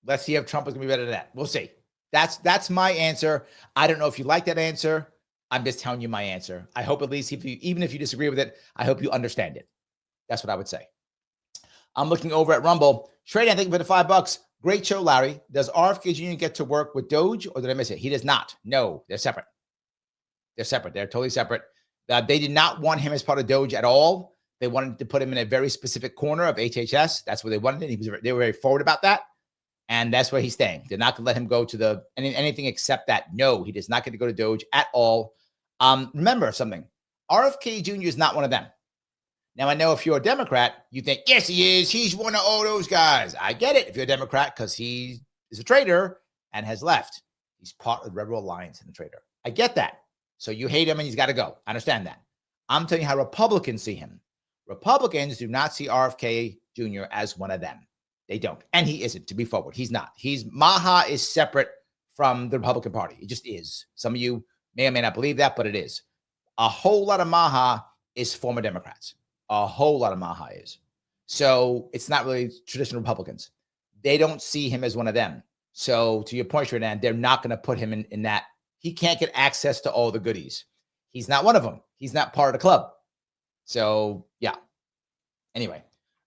Let's see if Trump is going to be better than that. We'll see. That's my answer. I don't know if you like that answer. I'm just telling you my answer. I hope at least even if you disagree with it, I hope you understand it. That's what I would say. I'm looking over at Rumble. Trade, I think for the $5. Great show, Larry. Does RFK Jr. get to work with Doge, or did I miss it? He does not. No, they're separate. They're separate. They're totally separate. They did not want him as part of Doge at all. They wanted to put him in a very specific corner of HHS. That's where they wanted him. They were very forward about that. And that's where he's staying. They're not going to let him go to anything except that. No, he does not get to go to Doge at all. Remember something. RFK Jr. is not one of them. Now, I know if you're a Democrat, you think, yes, he is. He's one of all those guys. I get it if you're a Democrat because he is a traitor and has left. He's part of the Rebel Alliance and a traitor. I get that. So you hate him and he's got to go. I understand that. I'm telling you how Republicans see him. Republicans do not see RFK Jr. as one of them. They don't. And he isn't, to be forward. He's not. MAHA is separate from the Republican Party. It just is. Some of you may or may not believe that, but it is. A whole lot of MAHA is former Democrats. A whole lot of MAHA is. So it's not really traditional Republicans. They don't see him as one of them. So to your point, Sheridan, they're not going to put him in that. He can't get access to all the goodies. He's not one of them. He's not part of the club. So yeah. Anyway,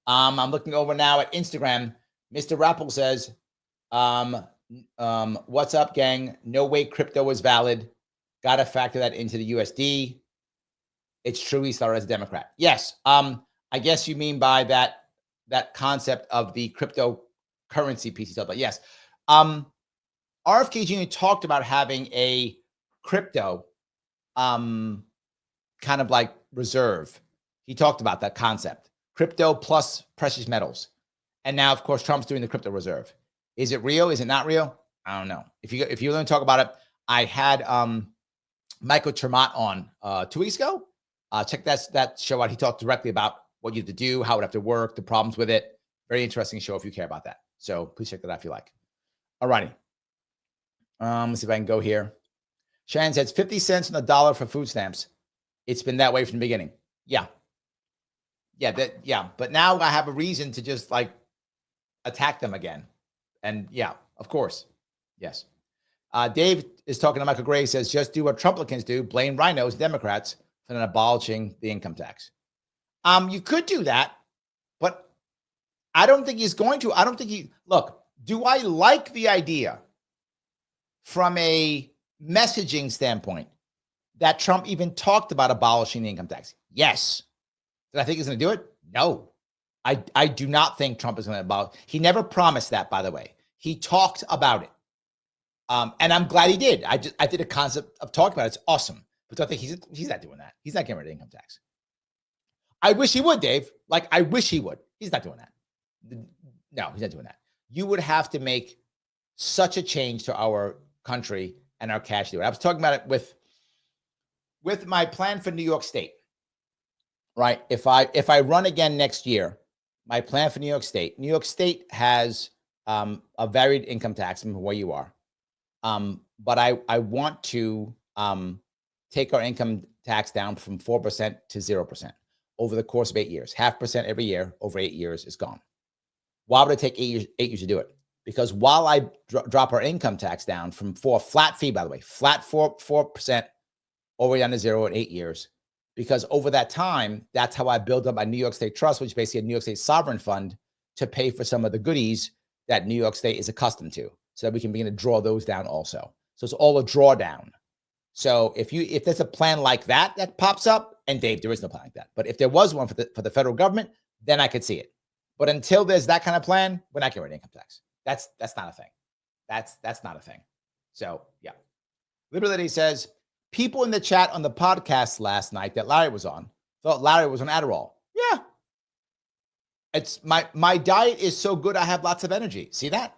I'm looking over now at Instagram. Mr. Rappel says, what's up, gang? No way crypto is valid. Got to factor that into the USD. It's true he started as a Democrat. Yes. I guess you mean by that concept of the cryptocurrency piece you talked about. Yes. RFK Jr. talked about having a crypto kind of like reserve. He talked about that concept. Crypto plus precious metals. And now, of course, Trump's doing the crypto reserve. Is it real? Is it not real? I don't know. If you're going to talk about it, I had Michael Chermott on 2 weeks ago. Check that show out. He talked directly about what you have to do, how it would have to work, the problems with it. Very interesting show if you care about that. So please check that out if you like. All righty. Let's see if I can go here. Shannon says 50 cents on the dollar for food stamps. It's been that way from the beginning. Yeah. But now I have a reason to just like attack them again. And yeah, of course. Yes. Dave is talking to Michael Gray. He says, just do what Trumplicans do. Blame rhinos, Democrats, for not abolishing the income tax. You could do that, but I don't think he's going to. I don't think look, do I like the idea from a messaging standpoint that Trump even talked about abolishing the income tax? Yes. Did I think he's going to do it? No. I do not think Trump is going to abolish. He never promised that, by the way. He talked about it. And I'm glad he did. I did a concept of talking about it. It's awesome. But I think he's not doing that. He's not getting rid of income tax. I wish he would, Dave. Like, I wish he would. He's not doing that. No, he's not doing that. You would have to make such a change to our country and our cash to do it. I was talking about it with my plan for New York State. Right? If I run again next year, my plan for New York State has a varied income tax from where you are. But I want to take our income tax down from 4% to 0% over the course of 8 years. 0.5% every year over 8 years is gone. Why would it take 8 years to do it? Because while I drop our income tax down from flat fee, by the way, flat 4% all the way down to 0 in 8 years, because over that time, that's how I build up my New York State Trust, which is basically a New York State sovereign fund to pay for some of the goodies that New York State is accustomed to, so that we can begin to draw those down also. So it's all a drawdown. So if there's a plan like that pops up, and Dave, there is no plan like that. But if there was one for the federal government, then I could see it. But until there's that kind of plan, we're not getting rid of income tax. That's not a thing. That's not a thing. So yeah. Liberty says, people in the chat on the podcast last night that Larry was on thought Larry was on Adderall. Yeah. It's my diet is so good, I have lots of energy. See that?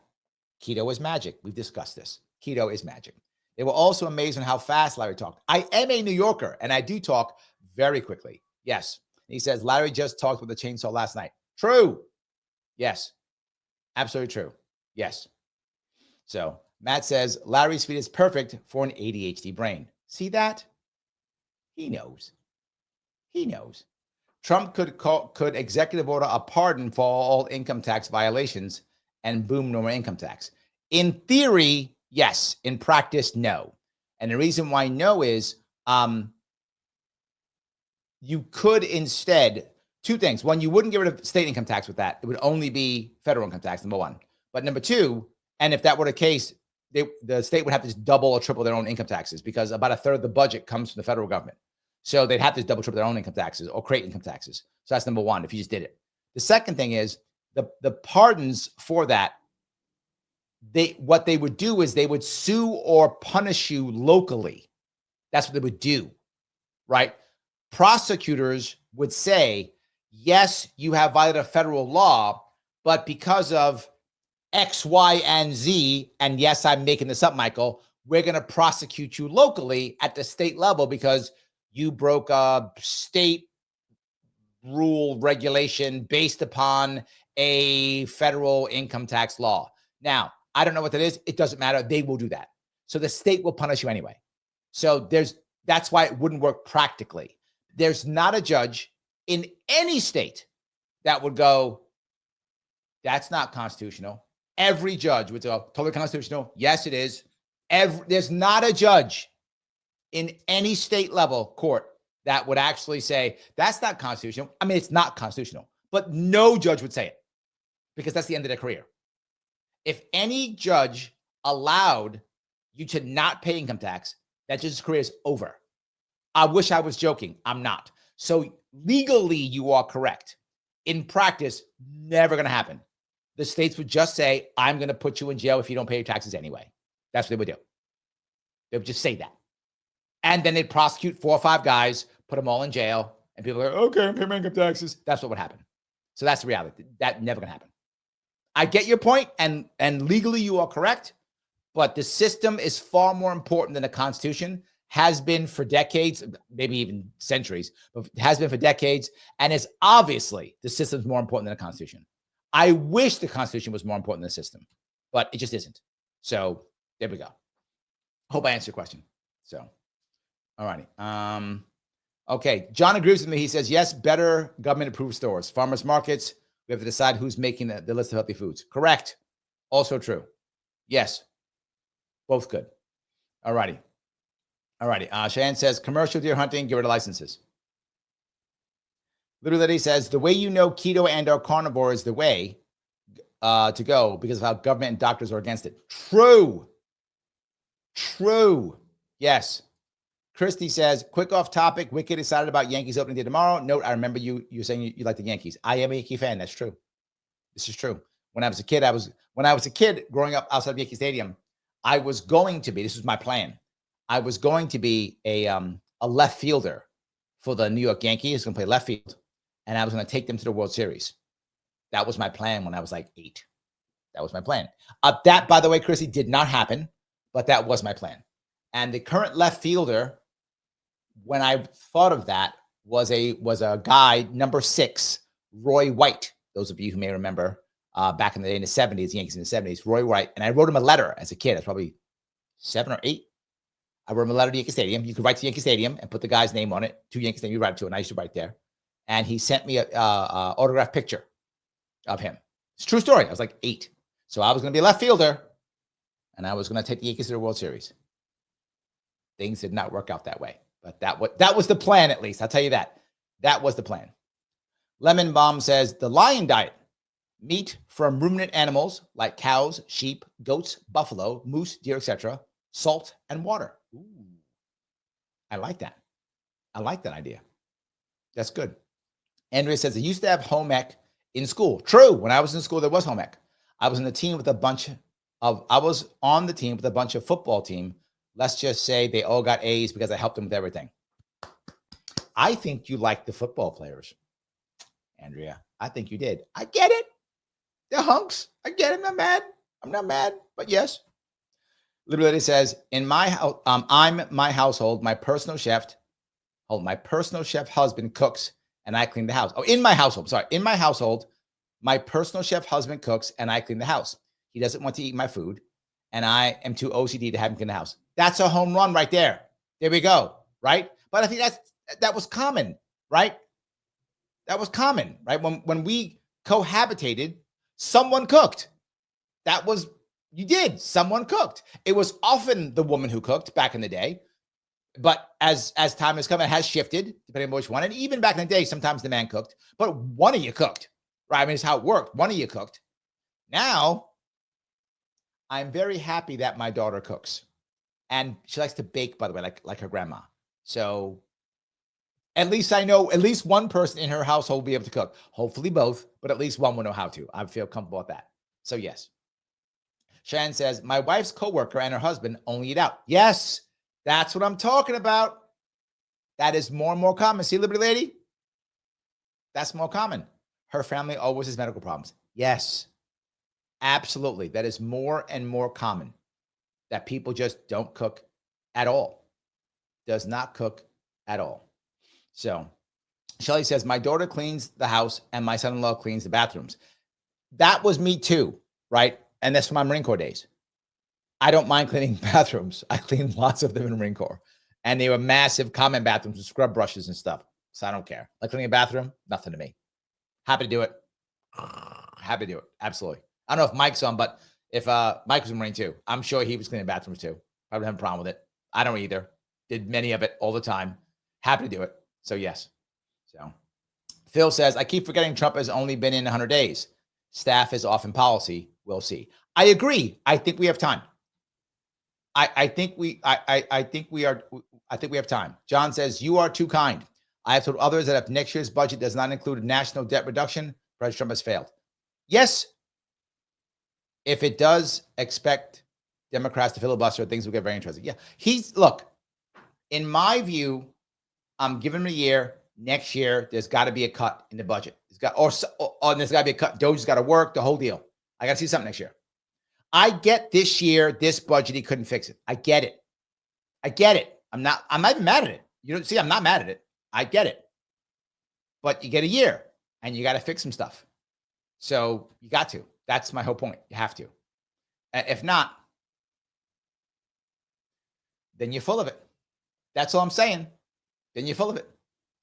Keto is magic. We've discussed this. Keto is magic. They were also amazed on how fast Larry talked. I am a New Yorker, and I do talk very quickly. Yes. He says, Larry just talked with the chainsaw last night. True. Yes. Absolutely true. Yes. So Matt says, Larry's speed is perfect for an ADHD brain. See that? He knows. He knows. Trump could executive order a pardon for all income tax violations and boom, no more income tax. In theory, yes. In practice, no. And the reason why no is you could instead, two things. One, you wouldn't get rid of state income tax with that. It would only be federal income tax, number one. But number two, and if that were the case, the state would have to just double or triple their own income taxes, because about a third of the budget comes from the federal government. So they'd have to double, triple their own income taxes or create income taxes. So that's number one, if you just did it. The second thing is the pardons for that, what they would do is they would sue or punish you locally. That's what they would do, right? Prosecutors would say, yes, you have violated a federal law, but because of X, Y, and Z, and yes, I'm making this up, Michael, we're going to prosecute you locally at the state level because you broke a state rule regulation based upon a federal income tax law. Now, I don't know what that is. It doesn't matter. They will do that. So the state will punish you anyway. So that's why it wouldn't work practically. There's not a judge in any state that would go, that's not constitutional. Every judge would go, totally constitutional. Yes, it is. There's not a judge in any state level court that would actually say, that's not constitutional. I mean, it's not constitutional, but no judge would say it because that's the end of their career. If any judge allowed you to not pay income tax, that judge's career is over. I wish I was joking. I'm not. So legally, you are correct. In practice, never going to happen. The states would just say, I'm going to put you in jail if you don't pay your taxes anyway. That's what they would do. They would just say that. And then they'd prosecute 4 or 5 guys, put them all in jail, and people are like, okay, I'm paying my income taxes. That's what would happen. So that's the reality. That never going to happen. I get your point, and legally you are correct, but the system is far more important than the Constitution, has been for decades, maybe even centuries, but has been for decades, and is obviously the system's more important than the Constitution. I wish the Constitution was more important than the system, but it just isn't. So there we go. Hope I answered your question. So, all righty. Okay. John agrees with me. He says, yes, better government-approved stores. Farmers markets, we have to decide who's making the list of healthy foods. Correct. Also true. Yes. Both good. All righty. All righty. Cheyenne says, commercial deer hunting, get rid of licenses. Little Lady says, the way you know keto and or carnivore is the way to go because of how government and doctors are against it. True. True. Yes. Christy says, quick off topic. Wicked excited about Yankees opening day tomorrow. Note, I remember you saying you like the Yankees. I am a Yankee fan. That's true. This is true. When I was a kid growing up outside of Yankee Stadium, I was going to be, this was my plan. I was going to be a left fielder for the New York Yankees. I was going to play left field, and I was going to take them to the World Series. That was my plan when I was like 8. That was my plan. That, by the way, Chrissy, did not happen, but that was my plan. And the current left fielder, when I thought of that, was a guy, number 6, Roy White. Those of you who may remember back in the day in the 70s, Yankees in the 70s, Roy White. And I wrote him a letter as a kid. I was probably 7 or 8. I wrote him a letter to Yankee Stadium. You could write to Yankee Stadium and put the guy's name on it. To Yankee Stadium, you write it to, and I used to write there. And he sent me a autographed picture of him. It's a true story. I was like 8. So I was going to be a left fielder, and I was going to take the Yankees to the World Series. Things did not work out that way. But that was the plan, at least. I'll tell you that. That was the plan. Lemon Bomb says, the lion diet. Meat from ruminant animals like cows, sheep, goats, buffalo, moose, deer, etc. Salt and water. Ooh. I like that. I like that idea. That's good. Andrea says, they used to have home ec in school. True. When I was in school, there was home ec. I was on the team with a bunch of football team. Let's just say they all got A's because I helped them with everything. I think you like the football players, Andrea. I think you did. I get it. They're hunks. I get it. I'm not mad, but yes. Literally says, in my house, my household, my personal chef husband cooks and I clean the house. Oh, in my household, my personal chef husband cooks and I clean the house. He doesn't want to eat my food, and I am too OCD to have him clean the house. That's a home run right there. There we go, right? But I think that was common, right? That was common, right? When we cohabitated, someone cooked. Someone cooked. It was often the woman who cooked back in the day. But as time has come, it has shifted, depending on which one. And even back in the day, sometimes the man cooked, but one of you cooked, right? I mean, it's how it worked. One of you cooked. Now, I'm very happy that my daughter cooks. And she likes to bake, by the way, like her grandma. So at least I know at least one person in her household will be able to cook. Hopefully both, but at least one will know how to. I feel comfortable with that. So yes. Shan says, my wife's coworker and her husband only eat out. Yes, that's what I'm talking about. That is more and more common. See, Liberty Lady? That's more common. Her family always has medical problems. Yes, absolutely. That is more and more common, that people just don't cook at all. Does not cook at all. So Shelly says, my daughter cleans the house and my son-in-law cleans the bathrooms. That was me too, right? And that's from my Marine Corps days. I don't mind cleaning bathrooms. I cleaned lots of them in the Marine Corps. And they were massive common bathrooms with scrub brushes and stuff. So I don't care. Like cleaning a bathroom, nothing to me. Happy to do it. Happy to do it. Absolutely. I don't know if Mike's on, but if Mike was a Marine too, I'm sure he was cleaning bathrooms too. I wouldn't have a problem with it. I don't either. Did many of it all the time. Happy to do it. So yes. So Phil says, I keep forgetting Trump has only been in 100 days. Staff is off in policy. We'll see. I agree. I think we have time. I think we have time. John says, you are too kind. I have told others that if next year's budget does not include a national debt reduction, President Trump has failed. Yes. If it does, expect Democrats to filibuster, things will get very interesting. Yeah. Look, in my view, I'm giving him a year. Next year, there's got to be a cut in the budget. There's got to be a cut. Doge's got to work, the whole deal. I got to see something next year. I get this year, this budget, he couldn't fix it. I get it. I'm not even mad at it. You don't see, I'm not mad at it. I get it. But you get a year and you got to fix some stuff. So you got to. That's my whole point. You have to. If not, then you're full of it. That's all I'm saying. Then you're full of it.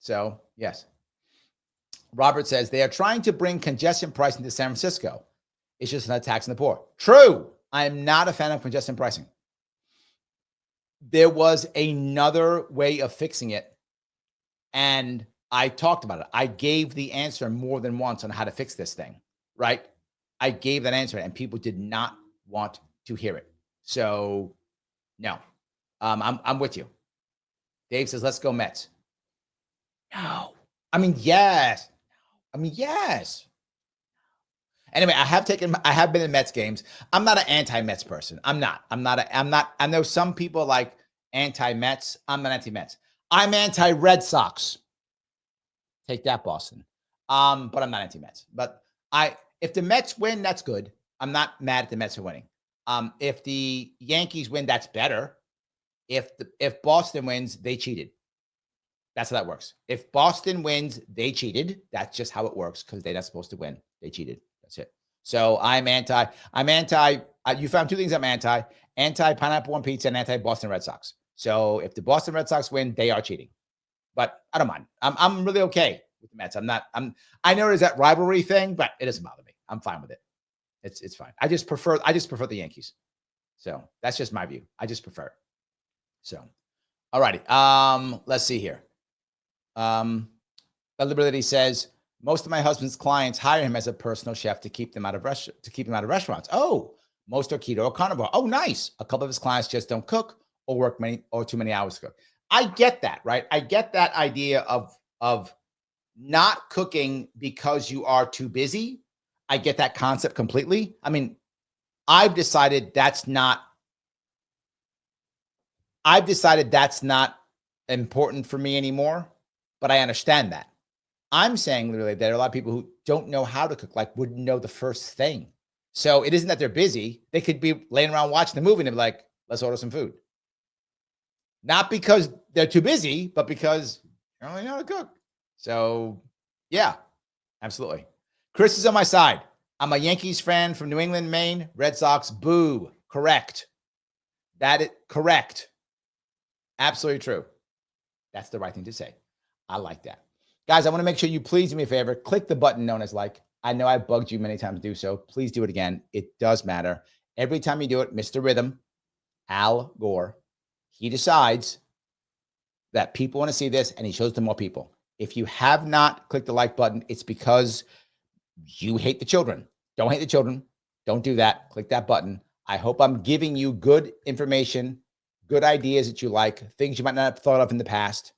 So, yes. Robert says, they are trying to bring congestion pricing to San Francisco. It's just not taxing the poor. True. I am not a fan of congestion pricing. There was another way of fixing it, and I talked about it. I gave the answer more than once on how to fix this thing, right? I gave that answer, and people did not want to hear it. So, no. I'm with you. Dave says, let's go Mets. No. I mean, yes. Anyway, I have been in Mets games. I'm not an anti-Mets person. I'm not. I know some people like anti-Mets. I'm not anti-Mets. I'm anti-Red Sox. Take that, Boston. But I'm not anti-Mets. But if the Mets win, that's good. I'm not mad at the Mets for winning. If the Yankees win, that's better. If Boston wins, they cheated. That's how that works. If Boston wins, they cheated. That's just how it works because they're not supposed to win. They cheated. That's it. So I'm anti. You found two things I'm anti. Anti-pineapple on pizza and anti-Boston Red Sox. So if the Boston Red Sox win, they are cheating. But I don't mind. I'm really okay with the Mets. I know there's that rivalry thing, but it doesn't bother me. I'm fine with it. It's fine. I just prefer the Yankees. So that's just my view. I just prefer it. So, all righty. Let's see here. Liberty says most of my husband's clients hire him as a personal chef to keep them out of restaurants. Oh, most are keto or carnivore. Oh, nice. A couple of his clients just don't cook or work too many hours to cook. I get that, right? I get that idea of not cooking because you are too busy. I get that concept completely. I mean, I've decided that's not important for me anymore, but I understand that. I'm saying literally there are a lot of people who don't know how to cook, like wouldn't know the first thing. So it isn't that they're busy. They could be laying around watching the movie and they're like, let's order some food. Not because they're too busy, but because they don't really know how to cook. So yeah, absolutely. Chris is on my side. I'm a Yankees fan from New England, Maine. Red Sox, boo. Correct. That is correct. Absolutely true. That's the right thing to say. I like that. Guys, I want to make sure you please do me a favor. Click the button known as like. I know I've bugged you many times to do so. Please do it again. It does matter. Every time you do it, Mr. Rhythm, Al Gore, he decides that people want to see this and he shows it to more people. If you have not clicked the like button, it's because you hate the children. Don't hate the children. Don't do that. Click that button. I hope I'm giving you good information, good ideas that you like, things you might not have thought of in the past,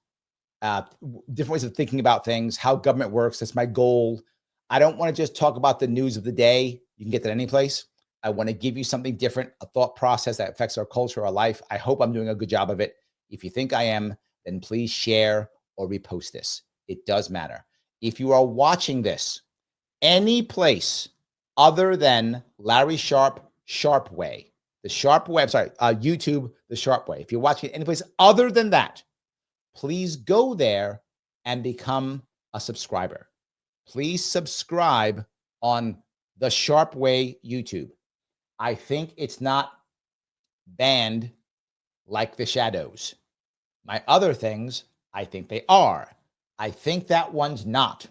different ways of thinking about things, how government works. That's my goal. I don't want to just talk about the news of the day. You can get that any place. I want to give you something different, a thought process that affects our culture, our life. I hope I'm doing a good job of it. If you think I am, then please share or repost this. It does matter. if you are watching this any place other than Larry Sharpe Way, the Sharpe Way, I'm sorry, YouTube, the Sharpe Way. If you're watching it any place other than that, please go there and become a subscriber. Please subscribe on the Sharpe Way YouTube. I think it's not banned like the shadows. My other things, I think they are. I think that one's not.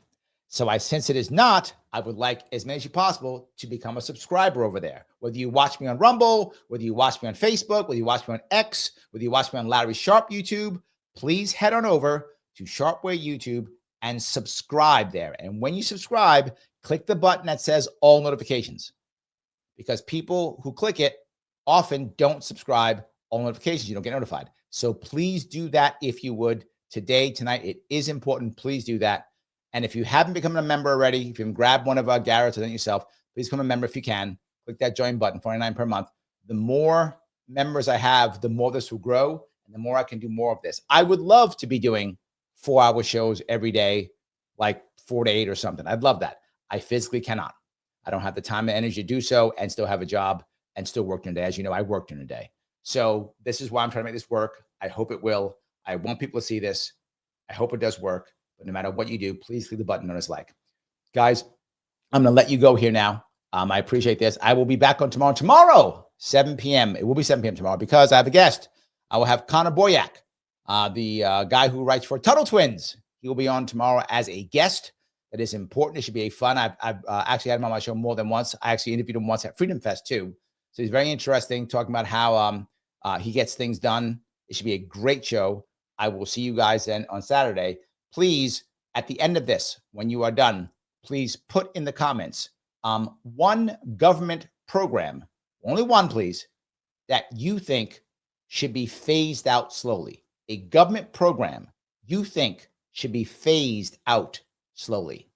So since it is not, I would like as many as possible to become a subscriber over there. Whether you watch me on Rumble, whether you watch me on Facebook, whether you watch me on X, whether you watch me on Larry Sharpe YouTube, please head on over to Sharpe Way YouTube and subscribe there. And when you subscribe, click the button that says all notifications, because people who click it often don't subscribe, all notifications, you don't get notified. So please do that if you would today, tonight. It is important. Please do that. And if you haven't become a member already, if you can grab one of Garrett's or then yourself, please become a member if you can. Click that join button, $49 per month. The more members I have, the more this will grow and the more I can do more of this. I would love to be doing 4-hour shows every day, like 4 to 8 or something. I'd love that. I physically cannot. I don't have the time and energy to do so and still have a job and still work during the day. As you know, I work during the day. So this is why I'm trying to make this work. I hope it will. I want people to see this. I hope it does work. But no matter what you do, please click the button known as like. Guys, I'm going to let you go here now. I appreciate this. I will be back on tomorrow. Tomorrow, 7 p.m. It will be 7 p.m. tomorrow because I have a guest. I will have Connor Boyack, the guy who writes for Tuttle Twins. He will be on tomorrow as a guest. That is important. It should be a fun. I've actually had him on my show more than once. I actually interviewed him once at Freedom Fest too. So he's very interesting, talking about how he gets things done. It should be a great show. I will see you guys then on Saturday. Please, at the end of this, when you are done, please put in the comments one government program, only one, please, that you think should be phased out slowly. A government program you think should be phased out slowly.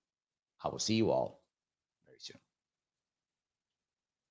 I will see you all very soon.